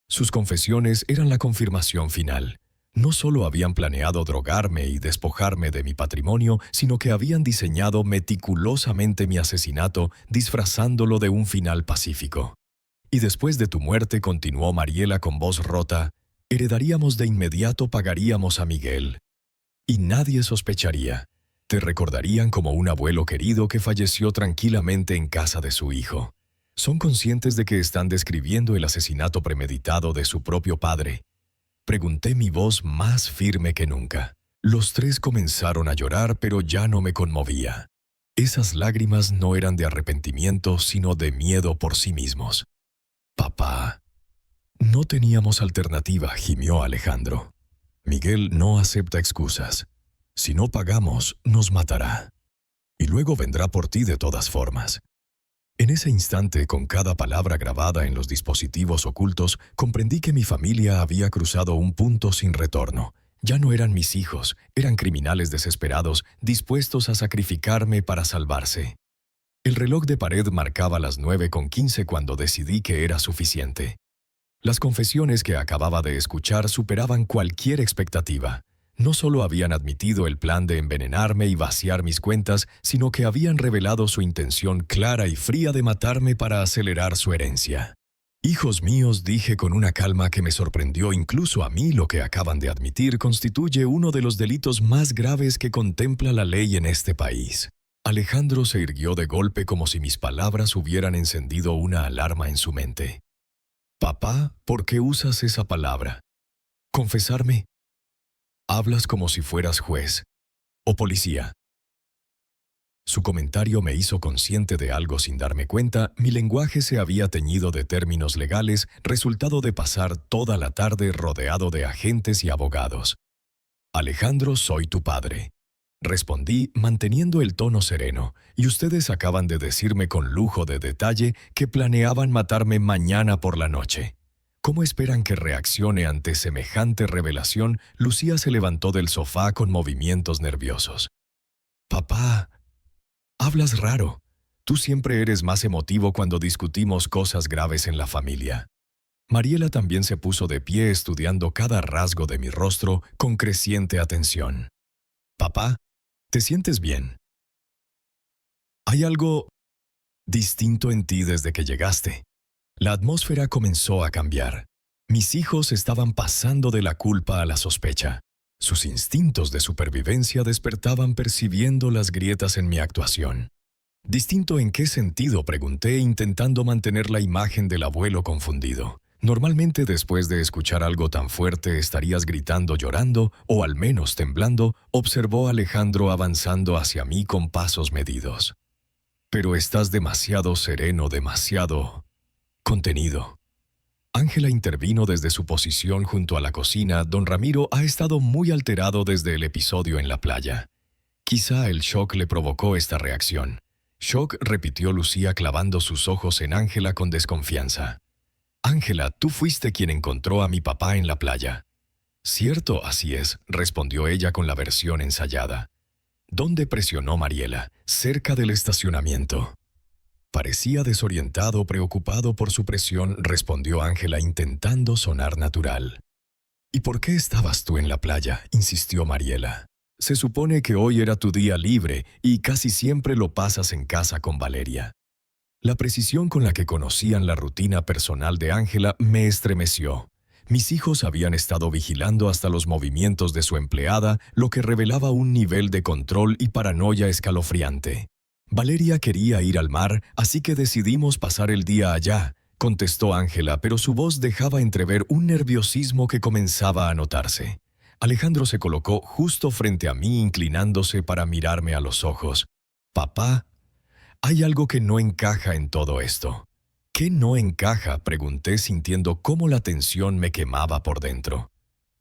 Sus confesiones eran la confirmación final. No solo habían planeado drogarme y despojarme de mi patrimonio, sino que habían diseñado meticulosamente mi asesinato, disfrazándolo de un final pacífico. Y después de tu muerte, continuó Mariela con voz rota, heredaríamos de inmediato, pagaríamos a Miguel. Y nadie sospecharía. Te recordarían como un abuelo querido que falleció tranquilamente en casa de su hijo. ¿Son conscientes de que están describiendo el asesinato premeditado de su propio padre? Pregunté, mi voz más firme que nunca. Los tres comenzaron a llorar, pero ya no me conmovía. Esas lágrimas no eran de arrepentimiento, sino de miedo por sí mismos. Papá. No teníamos alternativa, gimió Alejandro. Miguel no acepta excusas. Si no pagamos, nos matará. Y luego vendrá por ti de todas formas. En ese instante, con cada palabra grabada en los dispositivos ocultos, comprendí que mi familia había cruzado un punto sin retorno. Ya no eran mis hijos, eran criminales desesperados, dispuestos a sacrificarme para salvarse. El reloj de pared marcaba las 9:15 cuando decidí que era suficiente. Las confesiones que acababa de escuchar superaban cualquier expectativa. No solo habían admitido el plan de envenenarme y vaciar mis cuentas, sino que habían revelado su intención clara y fría de matarme para acelerar su herencia. Hijos míos, dije con una calma que me sorprendió incluso a mí, lo que acaban de admitir constituye uno de los delitos más graves que contempla la ley en este país. Alejandro se irguió de golpe como si mis palabras hubieran encendido una alarma en su mente. Papá, ¿por qué usas esa palabra? ¿Confesarme? Hablas como si fueras juez o policía. Su comentario me hizo consciente de algo sin darme cuenta. Mi lenguaje se había teñido de términos legales, resultado de pasar toda la tarde rodeado de agentes y abogados. Alejandro, soy tu padre. Respondí manteniendo el tono sereno, y ustedes acaban de decirme con lujo de detalle que planeaban matarme mañana por la noche. ¿Cómo esperan que reaccione ante semejante revelación? Lucía se levantó del sofá con movimientos nerviosos. Papá, hablas raro. Tú siempre eres más emotivo cuando discutimos cosas graves en la familia. Mariela también se puso de pie estudiando cada rasgo de mi rostro con creciente atención. Papá, ¿te sientes bien? Hay algo distinto en ti desde que llegaste. La atmósfera comenzó a cambiar. Mis hijos estaban pasando de la culpa a la sospecha. Sus instintos de supervivencia despertaban percibiendo las grietas en mi actuación. ¿Distinto en qué sentido?, pregunté, intentando mantener la imagen del abuelo confundido. Normalmente después de escuchar algo tan fuerte estarías gritando, llorando o al menos temblando, observó Alejandro avanzando hacia mí con pasos medidos. Pero estás demasiado sereno, demasiado contenido. Ángela intervino desde su posición junto a la cocina. Don Ramiro ha estado muy alterado desde el episodio en la playa. Quizá el shock le provocó esta reacción. Shock, repitió Lucía clavando sus ojos en Ángela con desconfianza. Ángela, tú fuiste quien encontró a mi papá en la playa. Cierto, así es, respondió ella con la versión ensayada. ¿Dónde?, presionó Mariela. Cerca del estacionamiento. Parecía desorientado, preocupado por su presión, respondió Ángela intentando sonar natural. ¿Y por qué estabas tú en la playa?, insistió Mariela. Se supone que hoy era tu día libre y casi siempre lo pasas en casa con Valeria. La precisión con la que conocían la rutina personal de Ángela me estremeció. Mis hijos habían estado vigilando hasta los movimientos de su empleada, lo que revelaba un nivel de control y paranoia escalofriante. Valeria quería ir al mar, así que decidimos pasar el día allá, contestó Ángela, pero su voz dejaba entrever un nerviosismo que comenzaba a notarse. Alejandro se colocó justo frente a mí, inclinándose para mirarme a los ojos. Papá, hay algo que no encaja en todo esto. ¿Qué no encaja?, pregunté sintiendo cómo la tensión me quemaba por dentro.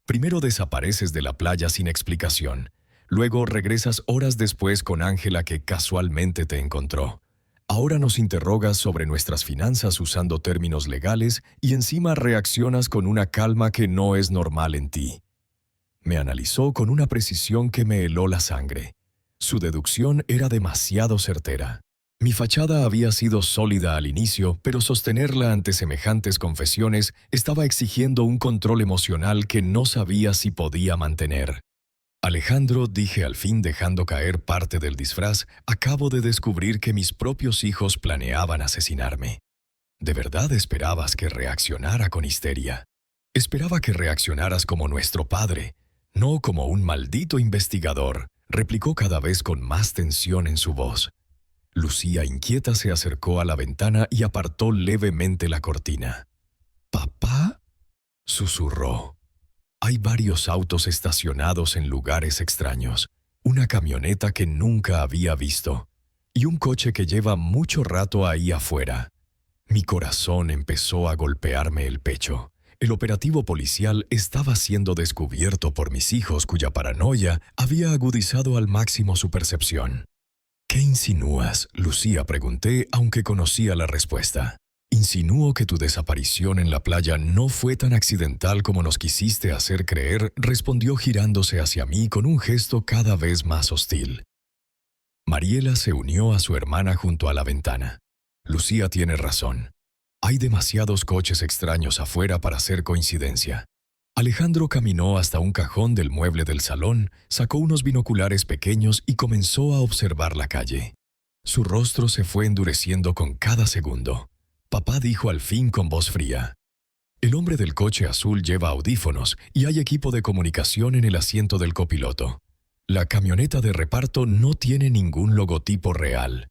Primero desapareces de la playa sin explicación. Luego regresas horas después con Ángela que casualmente te encontró. Ahora nos interrogas sobre nuestras finanzas usando términos legales y encima reaccionas con una calma que no es normal en ti. Me analizó con una precisión que me heló la sangre. Su deducción era demasiado certera. Mi fachada había sido sólida al inicio, pero sostenerla ante semejantes confesiones estaba exigiendo un control emocional que no sabía si podía mantener. Alejandro, dije al fin dejando caer parte del disfraz, acabo de descubrir que mis propios hijos planeaban asesinarme. ¿De verdad esperabas que reaccionara con histeria? Esperaba que reaccionaras como nuestro padre, no como un maldito investigador, replicó cada vez con más tensión en su voz. Lucía, inquieta, se acercó a la ventana y apartó levemente la cortina. «¿Papá?», susurró. Hay varios autos estacionados en lugares extraños, una camioneta que nunca había visto y un coche que lleva mucho rato ahí afuera. Mi corazón empezó a golpearme el pecho. El operativo policial estaba siendo descubierto por mis hijos cuya paranoia había agudizado al máximo su percepción. «¿Qué insinúas?», Lucía, pregunté, aunque conocía la respuesta. «Insinúo que tu desaparición en la playa no fue tan accidental como nos quisiste hacer creer», respondió girándose hacia mí con un gesto cada vez más hostil. Mariela se unió a su hermana junto a la ventana. «Lucía tiene razón. Hay demasiados coches extraños afuera para ser coincidencia». Alejandro caminó hasta un cajón del mueble del salón, sacó unos binoculares pequeños y comenzó a observar la calle. Su rostro se fue endureciendo con cada segundo. Papá dijo al fin con voz fría: «El hombre del coche azul lleva audífonos y hay equipo de comunicación en el asiento del copiloto. La camioneta de reparto no tiene ningún logotipo real.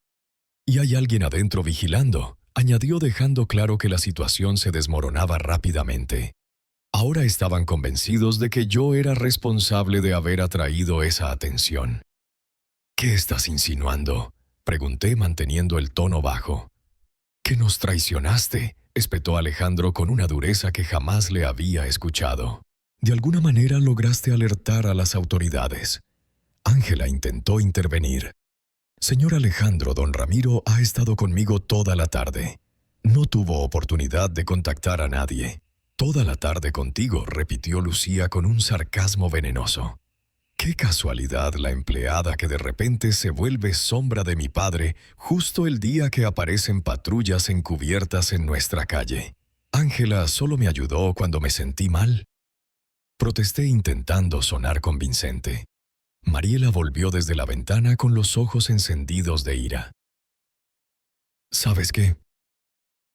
Y hay alguien adentro vigilando», añadió dejando claro que la situación se desmoronaba rápidamente. Ahora estaban convencidos de que yo era responsable de haber atraído esa atención. «¿Qué estás insinuando?», pregunté manteniendo el tono bajo. «Que nos traicionaste», espetó Alejandro con una dureza que jamás le había escuchado. «De alguna manera lograste alertar a las autoridades». Ángela intentó intervenir. «Señor Alejandro, don Ramiro ha estado conmigo toda la tarde. No tuvo oportunidad de contactar a nadie». «Toda la tarde contigo», repitió Lucía con un sarcasmo venenoso. «Qué casualidad la empleada que de repente se vuelve sombra de mi padre justo el día que aparecen patrullas encubiertas en nuestra calle. Ángela solo me ayudó cuando me sentí mal». Protesté intentando sonar convincente. Mariela volvió desde la ventana con los ojos encendidos de ira. «¿Sabes qué?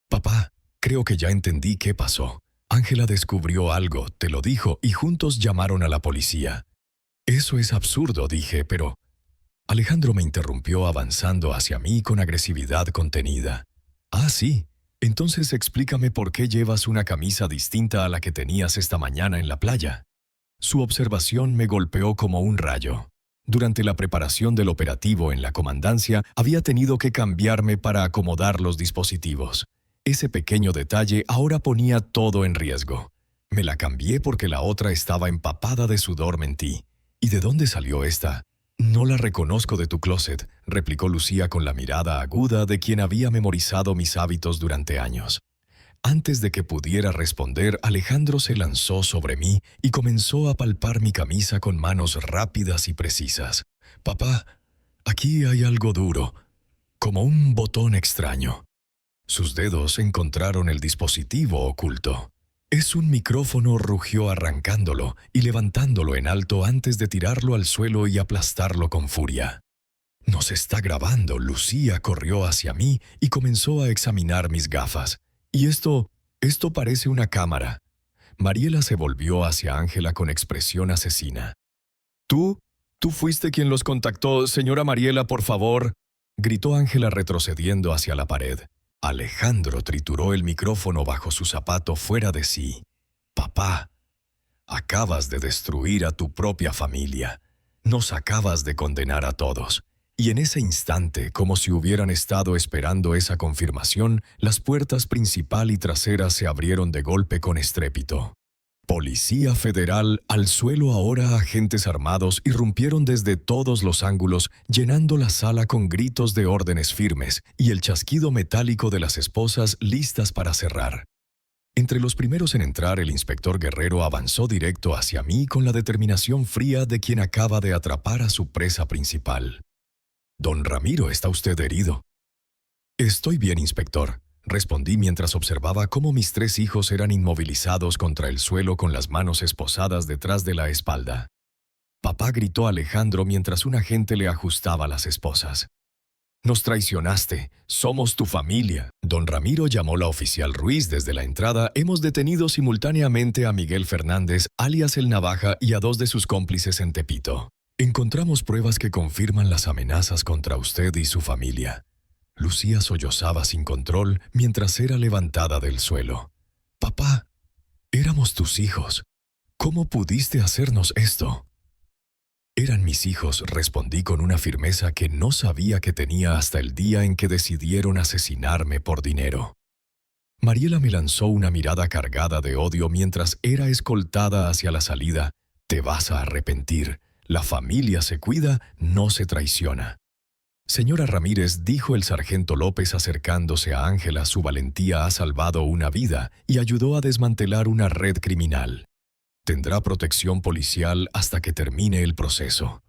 Papá, creo que ya entendí qué pasó. Ángela descubrió algo, te lo dijo, y juntos llamaron a la policía». «Eso es absurdo», dije, pero... Alejandro me interrumpió avanzando hacia mí con agresividad contenida. «Ah, sí. Entonces explícame por qué llevas una camisa distinta a la que tenías esta mañana en la playa». Su observación me golpeó como un rayo. Durante la preparación del operativo en la comandancia, había tenido que cambiarme para acomodar los dispositivos. Ese pequeño detalle ahora ponía todo en riesgo. Me la cambié porque la otra estaba empapada de sudor mentí. «¿Y de dónde salió esta?». «No la reconozco de tu closet», replicó Lucía con la mirada aguda de quien había memorizado mis hábitos durante años. Antes de que pudiera responder, Alejandro se lanzó sobre mí y comenzó a palpar mi camisa con manos rápidas y precisas. «Papá, aquí hay algo duro, como un botón extraño». Sus dedos encontraron el dispositivo oculto. «Es un micrófono», rugió arrancándolo y levantándolo en alto antes de tirarlo al suelo y aplastarlo con furia. «Nos está grabando». Lucía corrió hacia mí y comenzó a examinar mis gafas. «Y esto parece una cámara». Mariela se volvió hacia Ángela con expresión asesina. «¿Tú fuiste quien los contactó, señora Mariela, por favor», gritó Ángela retrocediendo hacia la pared. Alejandro trituró el micrófono bajo su zapato fuera de sí. «Papá, acabas de destruir a tu propia familia. Nos acabas de condenar a todos». Y en ese instante, como si hubieran estado esperando esa confirmación, las puertas principal y trasera se abrieron de golpe con estrépito. Policía Federal, al suelo ahora agentes armados irrumpieron desde todos los ángulos, llenando la sala con gritos de órdenes firmes y el chasquido metálico de las esposas listas para cerrar. Entre los primeros en entrar, el inspector Guerrero avanzó directo hacia mí con la determinación fría de quien acaba de atrapar a su presa principal. «Don Ramiro, ¿está usted herido?» «Estoy bien, inspector», respondí mientras observaba cómo mis 3 hijos eran inmovilizados contra el suelo con las manos esposadas detrás de la espalda. Papá, gritó Alejandro mientras un agente le ajustaba las esposas. «Nos traicionaste. Somos tu familia». Don Ramiro llamó la oficial Ruiz desde la entrada. «Hemos detenido simultáneamente a Miguel Fernández, alias El Navaja, y a 2 de sus cómplices en Tepito. Encontramos pruebas que confirman las amenazas contra usted y su familia». Lucía sollozaba sin control mientras era levantada del suelo. «Papá, éramos tus hijos. ¿Cómo pudiste hacernos esto?» «Eran mis hijos», respondí con una firmeza que no sabía que tenía hasta el día en que decidieron asesinarme por dinero. Mariela me lanzó una mirada cargada de odio mientras era escoltada hacia la salida. «Te vas a arrepentir. La familia se cuida, no se traiciona». «Señora Ramírez», dijo el sargento López acercándose a Ángela, «su valentía ha salvado una vida y ayudó a desmantelar una red criminal. Tendrá protección policial hasta que termine el proceso».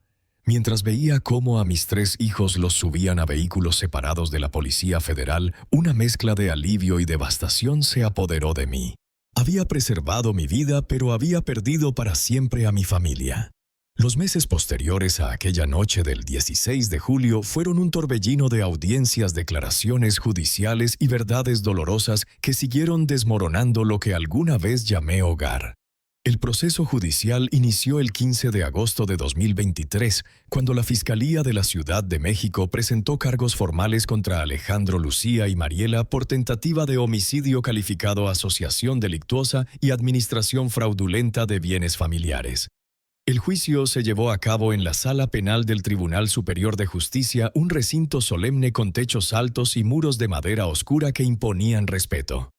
Mientras veía cómo a mis 3 hijos los subían a vehículos separados de la Policía Federal, una mezcla de alivio y devastación se apoderó de mí. Había preservado mi vida, pero había perdido para siempre a mi familia. Los meses posteriores a aquella noche del 16 de julio fueron un torbellino de audiencias, declaraciones judiciales y verdades dolorosas que siguieron desmoronando lo que alguna vez llamé hogar. El proceso judicial inició el 15 de agosto de 2023, cuando la Fiscalía de la Ciudad de México presentó cargos formales contra Alejandro, Lucía y Mariela por tentativa de homicidio calificado, asociación delictuosa y administración fraudulenta de bienes familiares. El juicio se llevó a cabo en la Sala Penal del Tribunal Superior de Justicia, un recinto solemne con techos altos y muros de madera oscura que imponían respeto.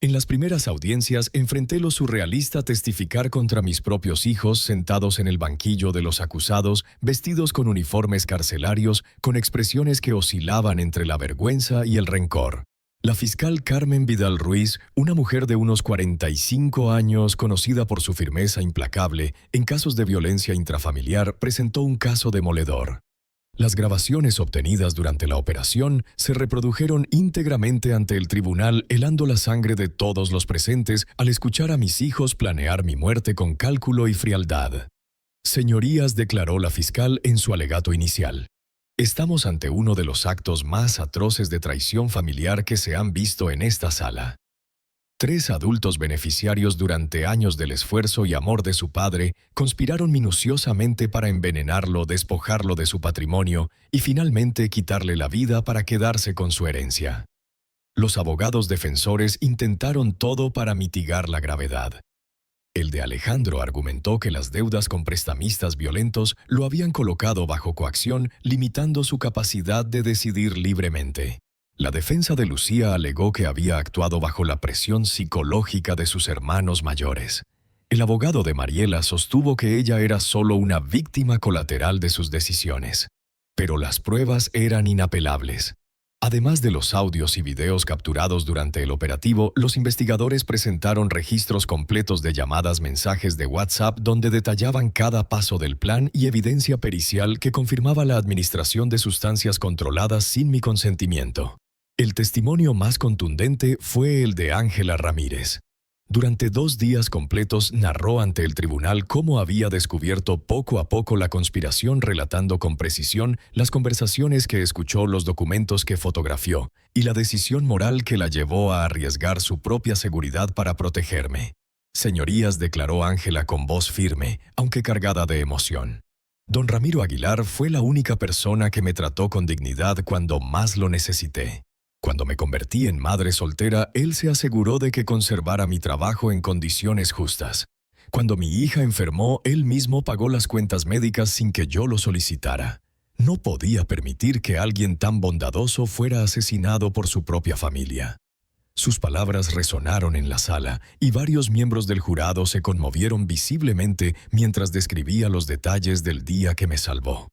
En las primeras audiencias enfrenté lo surrealista testificar contra mis propios hijos sentados en el banquillo de los acusados, vestidos con uniformes carcelarios, con expresiones que oscilaban entre la vergüenza y el rencor. La fiscal Carmen Vidal Ruiz, una mujer de unos 45 años, conocida por su firmeza implacable en casos de violencia intrafamiliar, presentó un caso demoledor. Las grabaciones obtenidas durante la operación se reprodujeron íntegramente ante el tribunal, helando la sangre de todos los presentes al escuchar a mis hijos planear mi muerte con cálculo y frialdad. «Señorías», declaró la fiscal en su alegato inicial, «estamos ante uno de los actos más atroces de traición familiar que se han visto en esta sala. 3 adultos beneficiarios durante años del esfuerzo y amor de su padre conspiraron minuciosamente para envenenarlo, despojarlo de su patrimonio y finalmente quitarle la vida para quedarse con su herencia. Los abogados defensores intentaron todo para mitigar la gravedad. El de Alejandro argumentó que las deudas con prestamistas violentos lo habían colocado bajo coacción, limitando su capacidad de decidir libremente. La defensa de Lucía alegó que había actuado bajo la presión psicológica de sus hermanos mayores. El abogado de Mariela sostuvo que ella era solo una víctima colateral de sus decisiones. Pero las pruebas eran inapelables. Además de los audios y videos capturados durante el operativo, los investigadores presentaron registros completos de llamadas, mensajes de WhatsApp donde detallaban cada paso del plan y evidencia pericial que confirmaba la administración de sustancias controladas sin mi consentimiento. El testimonio más contundente fue el de Ángela Ramírez. Durante 2 días completos narró ante el tribunal cómo había descubierto poco a poco la conspiración, relatando con precisión las conversaciones que escuchó, los documentos que fotografió y la decisión moral que la llevó a arriesgar su propia seguridad para protegerme. «Señorías», declaró Ángela con voz firme, aunque cargada de emoción, «Don Ramiro Aguilar fue la única persona que me trató con dignidad cuando más lo necesité. Cuando me convertí en madre soltera, él se aseguró de que conservara mi trabajo en condiciones justas. Cuando mi hija enfermó, él mismo pagó las cuentas médicas sin que yo lo solicitara. No podía permitir que alguien tan bondadoso fuera asesinado por su propia familia». Sus palabras resonaron en la sala y varios miembros del jurado se conmovieron visiblemente mientras describía los detalles del día que me salvó.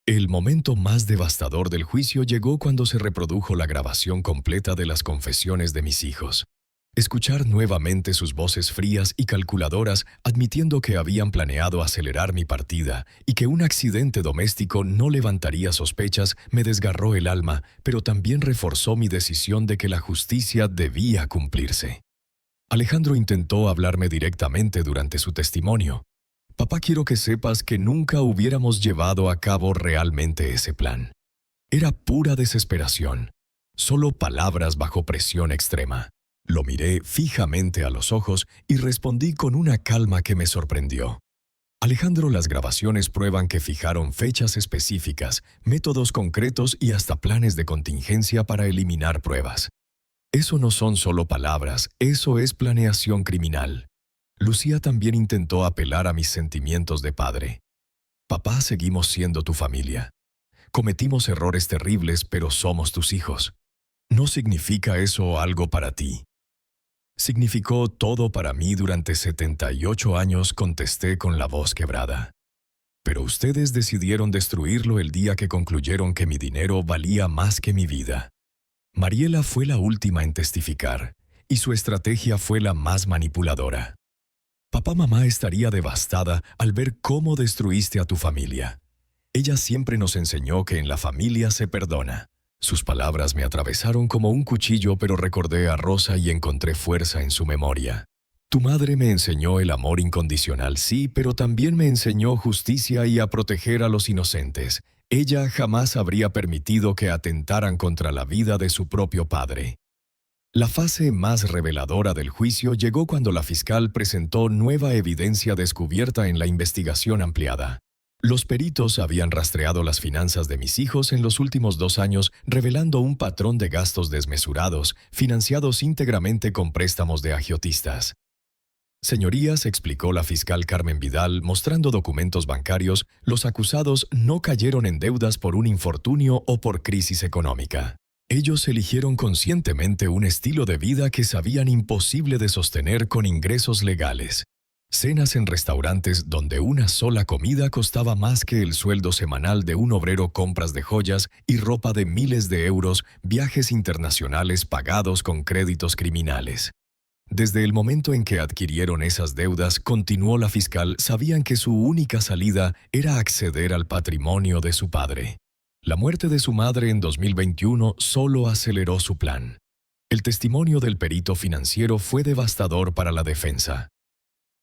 El momento más devastador del juicio llegó cuando se reprodujo la grabación completa de las confesiones de mis hijos. Escuchar nuevamente sus voces frías y calculadoras admitiendo que habían planeado acelerar mi partida y que un accidente doméstico no levantaría sospechas me desgarró el alma, pero también reforzó mi decisión de que la justicia debía cumplirse. Alejandro intentó hablarme directamente durante su testimonio. Papá, quiero que sepas que nunca hubiéramos llevado a cabo realmente ese plan. Era pura desesperación, solo palabras bajo presión extrema. Lo miré fijamente a los ojos y respondí con una calma que me sorprendió. Alejandro, las grabaciones prueban que fijaron fechas específicas, métodos concretos y hasta planes de contingencia para eliminar pruebas. Eso no son solo palabras, eso es planeación criminal. Lucía también intentó apelar a mis sentimientos de padre. Papá, seguimos siendo tu familia. Cometimos errores terribles, pero somos tus hijos. ¿No significa eso algo para ti? Significó todo para mí durante 78 años, contesté con la voz quebrada. Pero ustedes decidieron destruirlo el día que concluyeron que mi dinero valía más que mi vida. Mariela fue la última en testificar, y su estrategia fue la más manipuladora. Papá, mamá estaría devastada al ver cómo destruiste a tu familia. Ella siempre nos enseñó que en la familia se perdona. Sus palabras me atravesaron como un cuchillo, pero recordé a Rosa y encontré fuerza en su memoria. Tu madre me enseñó el amor incondicional, sí, pero también me enseñó justicia y a proteger a los inocentes. Ella jamás habría permitido que atentaran contra la vida de su propio padre. La fase más reveladora del juicio llegó cuando la fiscal presentó nueva evidencia descubierta en la investigación ampliada. Los peritos habían rastreado las finanzas de mis hijos en los últimos 2 años, revelando un patrón de gastos desmesurados, financiados íntegramente con préstamos de agiotistas. Señorías, explicó la fiscal Carmen Vidal, mostrando documentos bancarios, los acusados no cayeron en deudas por un infortunio o por crisis económica. Ellos eligieron conscientemente un estilo de vida que sabían imposible de sostener con ingresos legales. Cenas en restaurantes donde una sola comida costaba más que el sueldo semanal de un obrero, compras de joyas y ropa de miles de euros, viajes internacionales pagados con créditos criminales. Desde el momento en que adquirieron esas deudas, continuó la fiscal, sabían que su única salida era acceder al patrimonio de su padre. La muerte de su madre en 2021 solo aceleró su plan. El testimonio del perito financiero fue devastador para la defensa.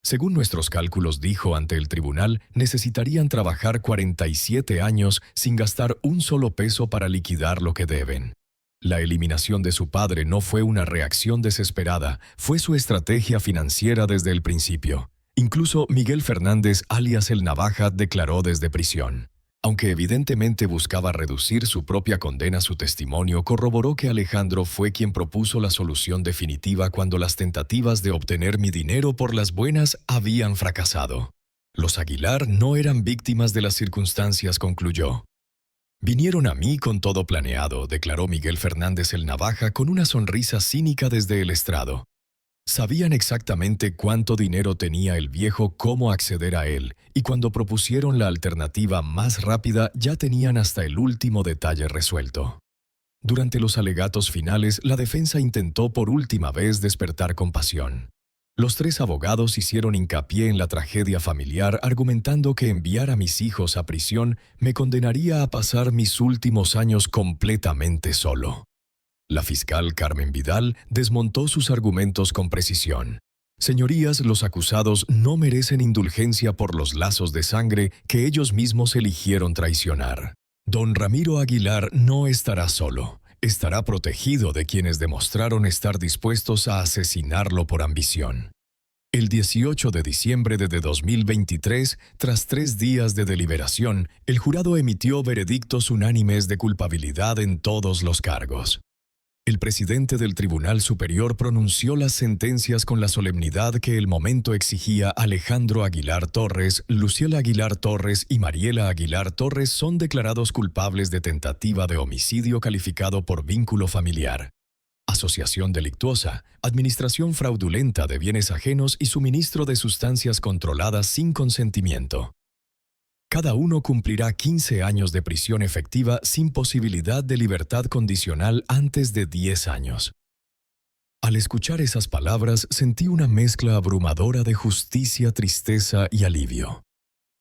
Según nuestros cálculos, dijo ante el tribunal, necesitarían trabajar 47 años sin gastar un solo peso para liquidar lo que deben. La eliminación de su padre no fue una reacción desesperada, fue su estrategia financiera desde el principio. Incluso Miguel Fernández, alias El Navaja, declaró desde prisión. Aunque evidentemente buscaba reducir su propia condena, su testimonio corroboró que Alejandro fue quien propuso la solución definitiva cuando las tentativas de obtener mi dinero por las buenas habían fracasado. Los Aguilar no eran víctimas de las circunstancias, concluyó. Vinieron a mí con todo planeado, declaró Miguel Fernández El Navaja con una sonrisa cínica desde el estrado. Sabían exactamente cuánto dinero tenía el viejo, cómo acceder a él, y cuando propusieron la alternativa más rápida ya tenían hasta el último detalle resuelto. Durante los alegatos finales, la defensa intentó por última vez despertar compasión. Los 3 abogados hicieron hincapié en la tragedia familiar, argumentando que enviar a mis hijos a prisión me condenaría a pasar mis últimos años completamente solo. La fiscal Carmen Vidal desmontó sus argumentos con precisión. Señorías, los acusados no merecen indulgencia por los lazos de sangre que ellos mismos eligieron traicionar. Don Ramiro Aguilar no estará solo. Estará protegido de quienes demostraron estar dispuestos a asesinarlo por ambición. El 18 de diciembre de 2023, tras 3 días de deliberación, el jurado emitió veredictos unánimes de culpabilidad en todos los cargos. El presidente del Tribunal Superior pronunció las sentencias con la solemnidad que el momento exigía. Alejandro Aguilar Torres, Luciela Aguilar Torres y Mariela Aguilar Torres son declarados culpables de tentativa de homicidio calificado por vínculo familiar. asociación delictuosa, administración fraudulenta de bienes ajenos y suministro de sustancias controladas sin consentimiento. Cada uno cumplirá 15 años de prisión efectiva sin posibilidad de libertad condicional antes de 10 años. Al escuchar esas palabras, sentí una mezcla abrumadora de justicia, tristeza y alivio.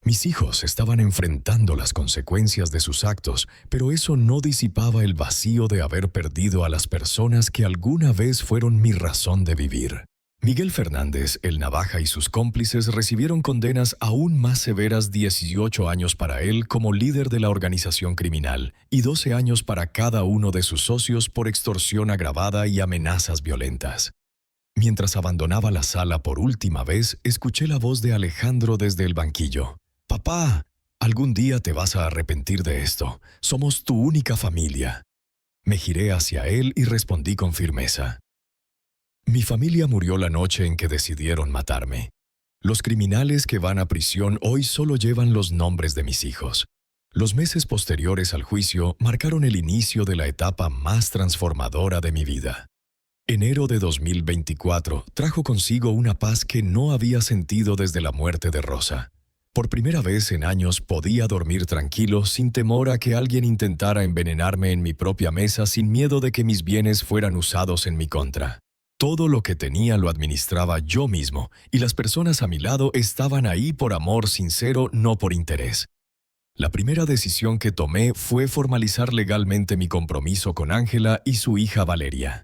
Mis hijos estaban enfrentando las consecuencias de sus actos, pero eso no disipaba el vacío de haber perdido a las personas que alguna vez fueron mi razón de vivir. Miguel Fernández, el Navaja y sus cómplices recibieron condenas aún más severas: 18 años para él como líder de la organización criminal y 12 años para cada uno de sus socios por extorsión agravada y amenazas violentas. Mientras abandonaba la sala por última vez, escuché la voz de Alejandro desde el banquillo. «Papá, algún día te vas a arrepentir de esto. Somos tu única familia». Me giré hacia él y respondí con firmeza. Mi familia murió la noche en que decidieron matarme. Los criminales que van a prisión hoy solo llevan los nombres de mis hijos. Los meses posteriores al juicio marcaron el inicio de la etapa más transformadora de mi vida. Enero de 2024 trajo consigo una paz que no había sentido desde la muerte de Rosa. Por primera vez en años podía dormir tranquilo sin temor a que alguien intentara envenenarme en mi propia mesa, sin miedo de que mis bienes fueran usados en mi contra. Todo lo que tenía lo administraba yo mismo, y las personas a mi lado estaban ahí por amor sincero, no por interés. La primera decisión que tomé fue formalizar legalmente mi compromiso con Ángela y su hija Valeria.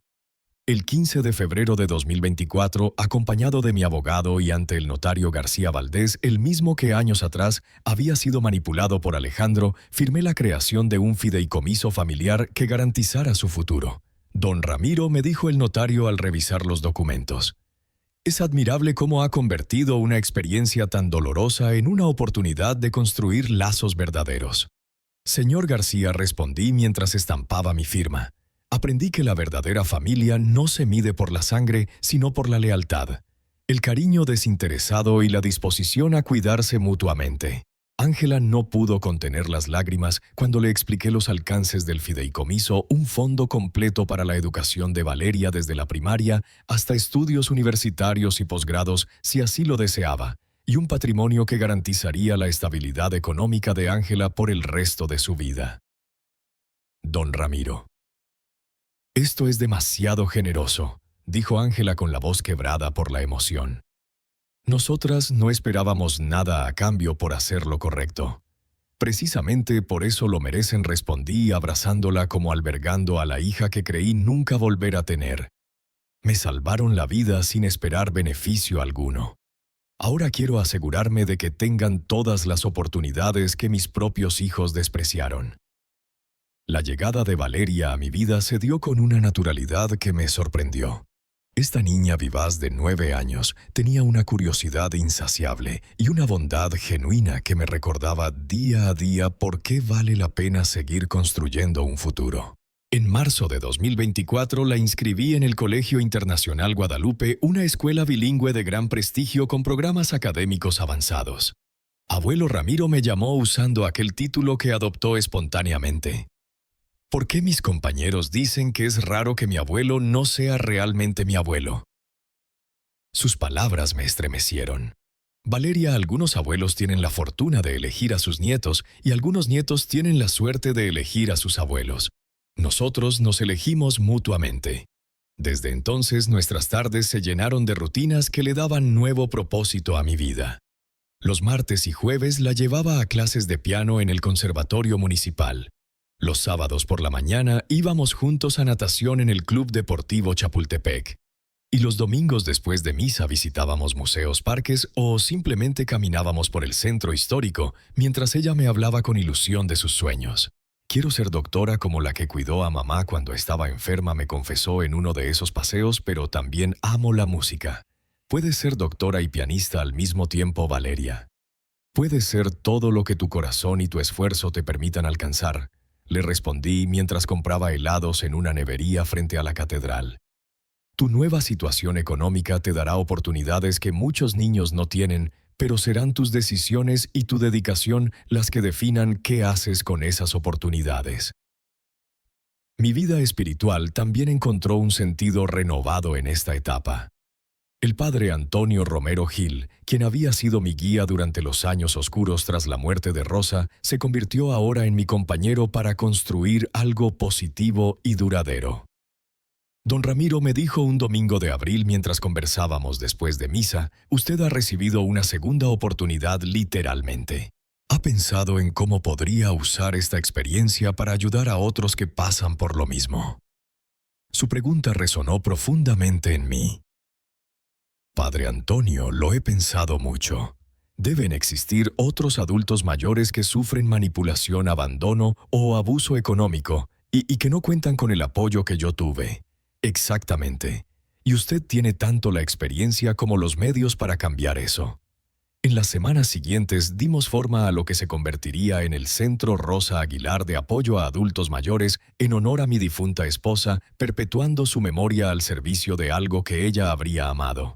El 15 de febrero de 2024, acompañado de mi abogado y ante el notario García Valdés, el mismo que años atrás había sido manipulado por Alejandro, firmé la creación de un fideicomiso familiar que garantizara su futuro. Don Ramiro, me dijo el notario al revisar los documentos. Es admirable cómo ha convertido una experiencia tan dolorosa en una oportunidad de construir lazos verdaderos. Señor García, respondí mientras estampaba mi firma. Aprendí que la verdadera familia no se mide por la sangre, sino por la lealtad, el cariño desinteresado y la disposición a cuidarse mutuamente. Ángela no pudo contener las lágrimas cuando le expliqué los alcances del fideicomiso: un fondo completo para la educación de Valeria desde la primaria hasta estudios universitarios y posgrados si así lo deseaba, y un patrimonio que garantizaría la estabilidad económica de Ángela por el resto de su vida. Don Ramiro. «Esto es demasiado generoso», dijo Ángela con la voz quebrada por la emoción. Nosotras no esperábamos nada a cambio por hacer lo correcto. Precisamente por eso lo merecen, respondí, abrazándola como albergando a la hija que creí nunca volver a tener. Me salvaron la vida sin esperar beneficio alguno. Ahora quiero asegurarme de que tengan todas las oportunidades que mis propios hijos despreciaron. La llegada de Valeria a mi vida se dio con una naturalidad que me sorprendió. Esta niña vivaz de 9 años tenía una curiosidad insaciable y una bondad genuina que me recordaba día a día por qué vale la pena seguir construyendo un futuro. En marzo de 2024 la inscribí en el Colegio Internacional Guadalupe, una escuela bilingüe de gran prestigio con programas académicos avanzados. Abuelo Ramiro me llamó usando aquel título que adoptó espontáneamente. ¿Por qué mis compañeros dicen que es raro que mi abuelo no sea realmente mi abuelo? Sus palabras me estremecieron. Valeria, algunos abuelos tienen la fortuna de elegir a sus nietos y algunos nietos tienen la suerte de elegir a sus abuelos. Nosotros nos elegimos mutuamente. Desde entonces nuestras tardes se llenaron de rutinas que le daban nuevo propósito a mi vida. Los martes y jueves la llevaba a clases de piano en el Conservatorio Municipal. Los sábados por la mañana íbamos juntos a natación en el Club Deportivo Chapultepec. Y los domingos después de misa visitábamos museos, parques o simplemente caminábamos por el centro histórico mientras ella me hablaba con ilusión de sus sueños. Quiero ser doctora como la que cuidó a mamá cuando estaba enferma, me confesó en uno de esos paseos, pero también amo la música. Puedes ser doctora y pianista al mismo tiempo, Valeria. Puedes ser todo lo que tu corazón y tu esfuerzo te permitan alcanzar, le respondí mientras compraba helados en una nevería frente a la catedral. Tu nueva situación económica te dará oportunidades que muchos niños no tienen, pero serán tus decisiones y tu dedicación las que definan qué haces con esas oportunidades. Mi vida espiritual también encontró un sentido renovado en esta etapa. El padre Antonio Romero Gil, quien había sido mi guía durante los años oscuros tras la muerte de Rosa, se convirtió ahora en mi compañero para construir algo positivo y duradero. Don Ramiro me dijo un domingo de abril mientras conversábamos después de misa: usted ha recibido una segunda oportunidad literalmente. ¿Ha pensado en cómo podría usar esta experiencia para ayudar a otros que pasan por lo mismo? Su pregunta resonó profundamente en mí. Padre Antonio, lo he pensado mucho. Deben existir otros adultos mayores que sufren manipulación, abandono o abuso económico y que no cuentan con el apoyo que yo tuve. Exactamente. Y usted tiene tanto la experiencia como los medios para cambiar eso. En las semanas siguientes dimos forma a lo que se convertiría en el Centro Rosa Aguilar de Apoyo a Adultos Mayores en honor a mi difunta esposa, perpetuando su memoria al servicio de algo que ella habría amado.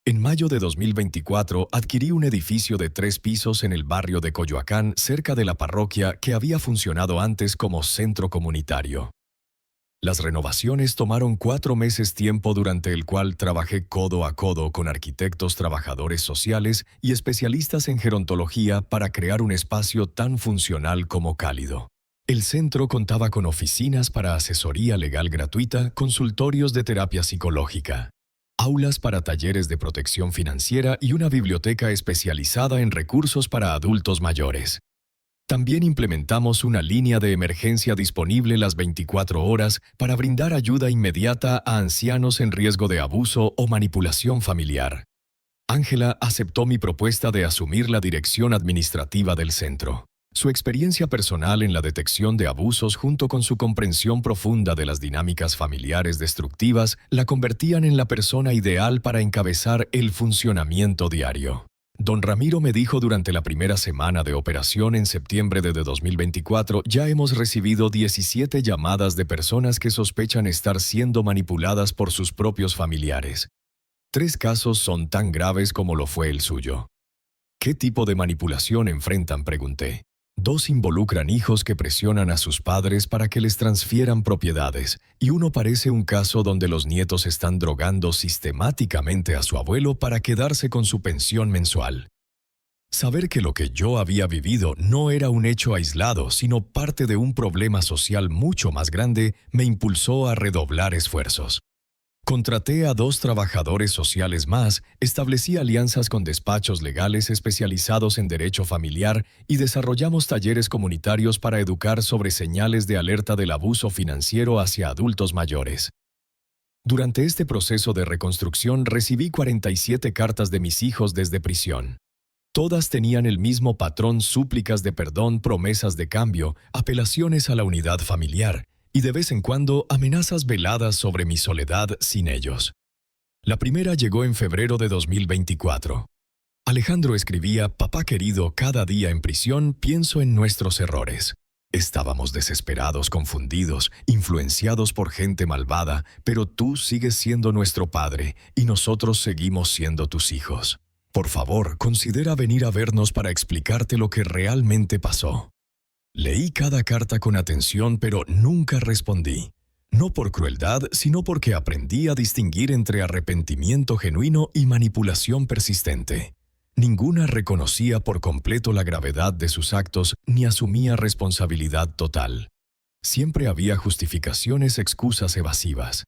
En mayo de 2024 adquirí un edificio de 3 pisos en el barrio de Coyoacán, cerca de la parroquia, que había funcionado antes como centro comunitario. Las renovaciones tomaron 4 meses tiempo, durante el cual trabajé codo a codo con arquitectos, trabajadores sociales y especialistas en gerontología para crear un espacio tan funcional como cálido. El centro contaba con oficinas para asesoría legal gratuita, consultorios de terapia psicológica, aulas para talleres de protección financiera y una biblioteca especializada en recursos para adultos mayores. También implementamos una línea de emergencia disponible las 24 horas para brindar ayuda inmediata a ancianos en riesgo de abuso o manipulación familiar. Ángela aceptó mi propuesta de asumir la dirección administrativa del centro. Su experiencia personal en la detección de abusos, junto con su comprensión profunda de las dinámicas familiares destructivas, la convertían en la persona ideal para encabezar el funcionamiento diario. Don Ramiro me dijo durante la primera semana de operación en septiembre de 2024: ya hemos recibido 17 llamadas de personas que sospechan estar siendo manipuladas por sus propios familiares. 3 casos son tan graves como lo fue el suyo. ¿Qué tipo de manipulación enfrentan?, pregunté. 2 involucran hijos que presionan a sus padres para que les transfieran propiedades, y uno parece un caso donde los nietos están drogando sistemáticamente a su abuelo para quedarse con su pensión mensual. Saber que lo que yo había vivido no era un hecho aislado, sino parte de un problema social mucho más grande, me impulsó a redoblar esfuerzos. Contraté a 2 trabajadores sociales más, establecí alianzas con despachos legales especializados en derecho familiar y desarrollamos talleres comunitarios para educar sobre señales de alerta del abuso financiero hacia adultos mayores. Durante este proceso de reconstrucción recibí 47 cartas de mis hijos desde prisión. Todas tenían el mismo patrón: súplicas de perdón, promesas de cambio, apelaciones a la unidad familiar, y de vez en cuando amenazas veladas sobre mi soledad sin ellos. La primera llegó en febrero de 2024. Alejandro escribía: papá querido, cada día en prisión pienso en nuestros errores. Estábamos desesperados, confundidos, influenciados por gente malvada, pero tú sigues siendo nuestro padre y nosotros seguimos siendo tus hijos. Por favor, considera venir a vernos para explicarte lo que realmente pasó. Leí cada carta con atención, pero nunca respondí. No por crueldad, sino porque aprendí a distinguir entre arrepentimiento genuino y manipulación persistente. Ninguna reconocía por completo la gravedad de sus actos ni asumía responsabilidad total. Siempre había justificaciones, excusas evasivas.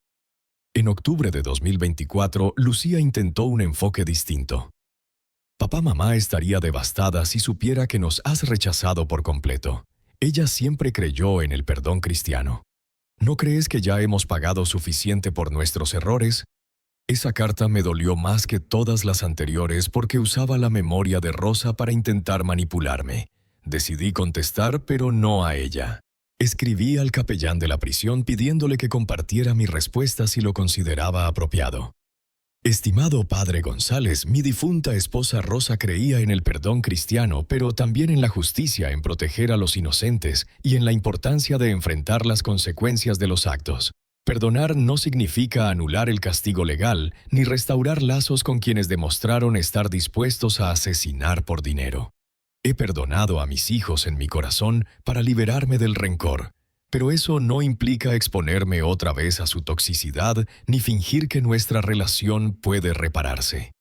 En octubre de 2024, Lucía intentó un enfoque distinto. Mamá estaría devastada si supiera que nos has rechazado por completo. Ella siempre creyó en el perdón cristiano. ¿No crees que ya hemos pagado suficiente por nuestros errores? Esa carta me dolió más que todas las anteriores porque usaba la memoria de Rosa para intentar manipularme. Decidí contestar, pero no a ella. Escribí al capellán de la prisión pidiéndole que compartiera mi respuesta si lo consideraba apropiado. Estimado padre González, mi difunta esposa Rosa creía en el perdón cristiano, pero también en la justicia, en proteger a los inocentes y en la importancia de enfrentar las consecuencias de los actos. Perdonar no significa anular el castigo legal, ni restaurar lazos con quienes demostraron estar dispuestos a asesinar por dinero. He perdonado a mis hijos en mi corazón para liberarme del rencor, Pero eso no implica exponerme otra vez a su toxicidad ni fingir que nuestra relación puede repararse.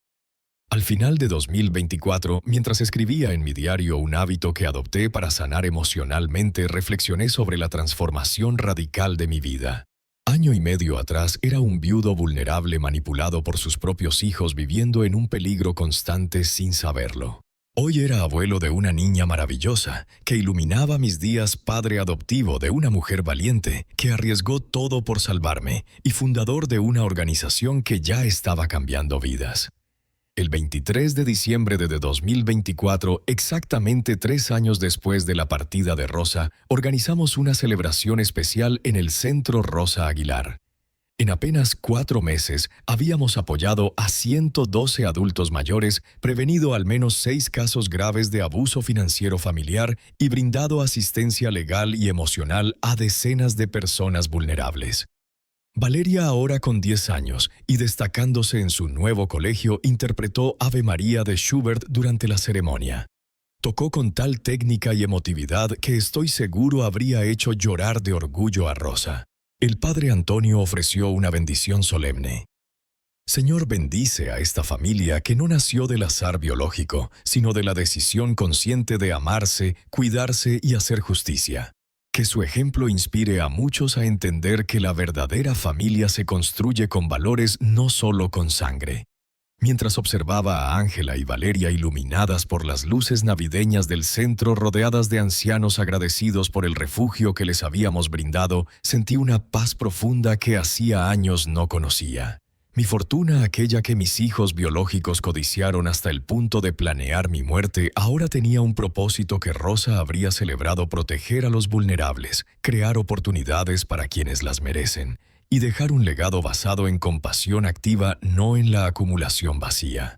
Al final de 2024, mientras escribía en mi diario un hábito que adopté para sanar emocionalmente, reflexioné sobre la transformación radical de mi vida. Año y medio atrás era un viudo vulnerable manipulado por sus propios hijos viviendo en un peligro constante sin saberlo. Hoy era abuelo de una niña maravillosa que iluminaba mis días, padre adoptivo de una mujer valiente que arriesgó todo por salvarme y fundador de una organización que ya estaba cambiando vidas. El 23 de diciembre de 2024, exactamente 3 años después de la partida de Rosa, organizamos una celebración especial en el Centro Rosa Aguilar. En apenas 4 meses, habíamos apoyado a 112 adultos mayores, prevenido al menos 6 casos graves de abuso financiero familiar y brindado asistencia legal y emocional a decenas de personas vulnerables. Valeria, ahora con 10 años y destacándose en su nuevo colegio, interpretó Ave María de Schubert durante la ceremonia. Tocó con tal técnica y emotividad que estoy seguro habría hecho llorar de orgullo a Rosa. El padre Antonio ofreció una bendición solemne. Señor, bendice a esta familia que no nació del azar biológico, sino de la decisión consciente de amarse, cuidarse y hacer justicia. Que su ejemplo inspire a muchos a entender que la verdadera familia se construye con valores, no solo con sangre. Mientras observaba a Ángela y Valeria iluminadas por las luces navideñas del centro, rodeadas de ancianos agradecidos por el refugio que les habíamos brindado, sentí una paz profunda que hacía años no conocía. Mi fortuna, aquella que mis hijos biológicos codiciaron hasta el punto de planear mi muerte, ahora tenía un propósito que Rosa habría celebrado: proteger a los vulnerables, crear oportunidades para quienes las merecen y dejar un legado basado en compasión activa, no en la acumulación vacía.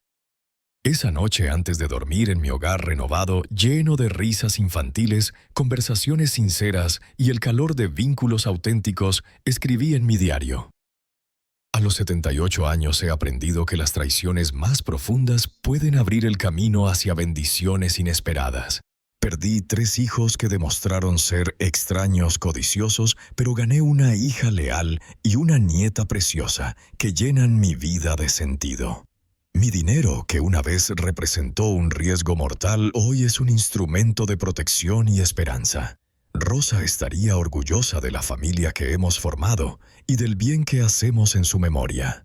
Esa noche, antes de dormir en mi hogar renovado, lleno de risas infantiles, conversaciones sinceras y el calor de vínculos auténticos, escribí en mi diario: a los 78 años he aprendido que las traiciones más profundas pueden abrir el camino hacia bendiciones inesperadas. Perdí 3 hijos que demostraron ser extraños codiciosos, pero gané una hija leal y una nieta preciosa que llenan mi vida de sentido. Mi dinero, que una vez representó un riesgo mortal, hoy es un instrumento de protección y esperanza. Rosa estaría orgullosa de la familia que hemos formado y del bien que hacemos en su memoria.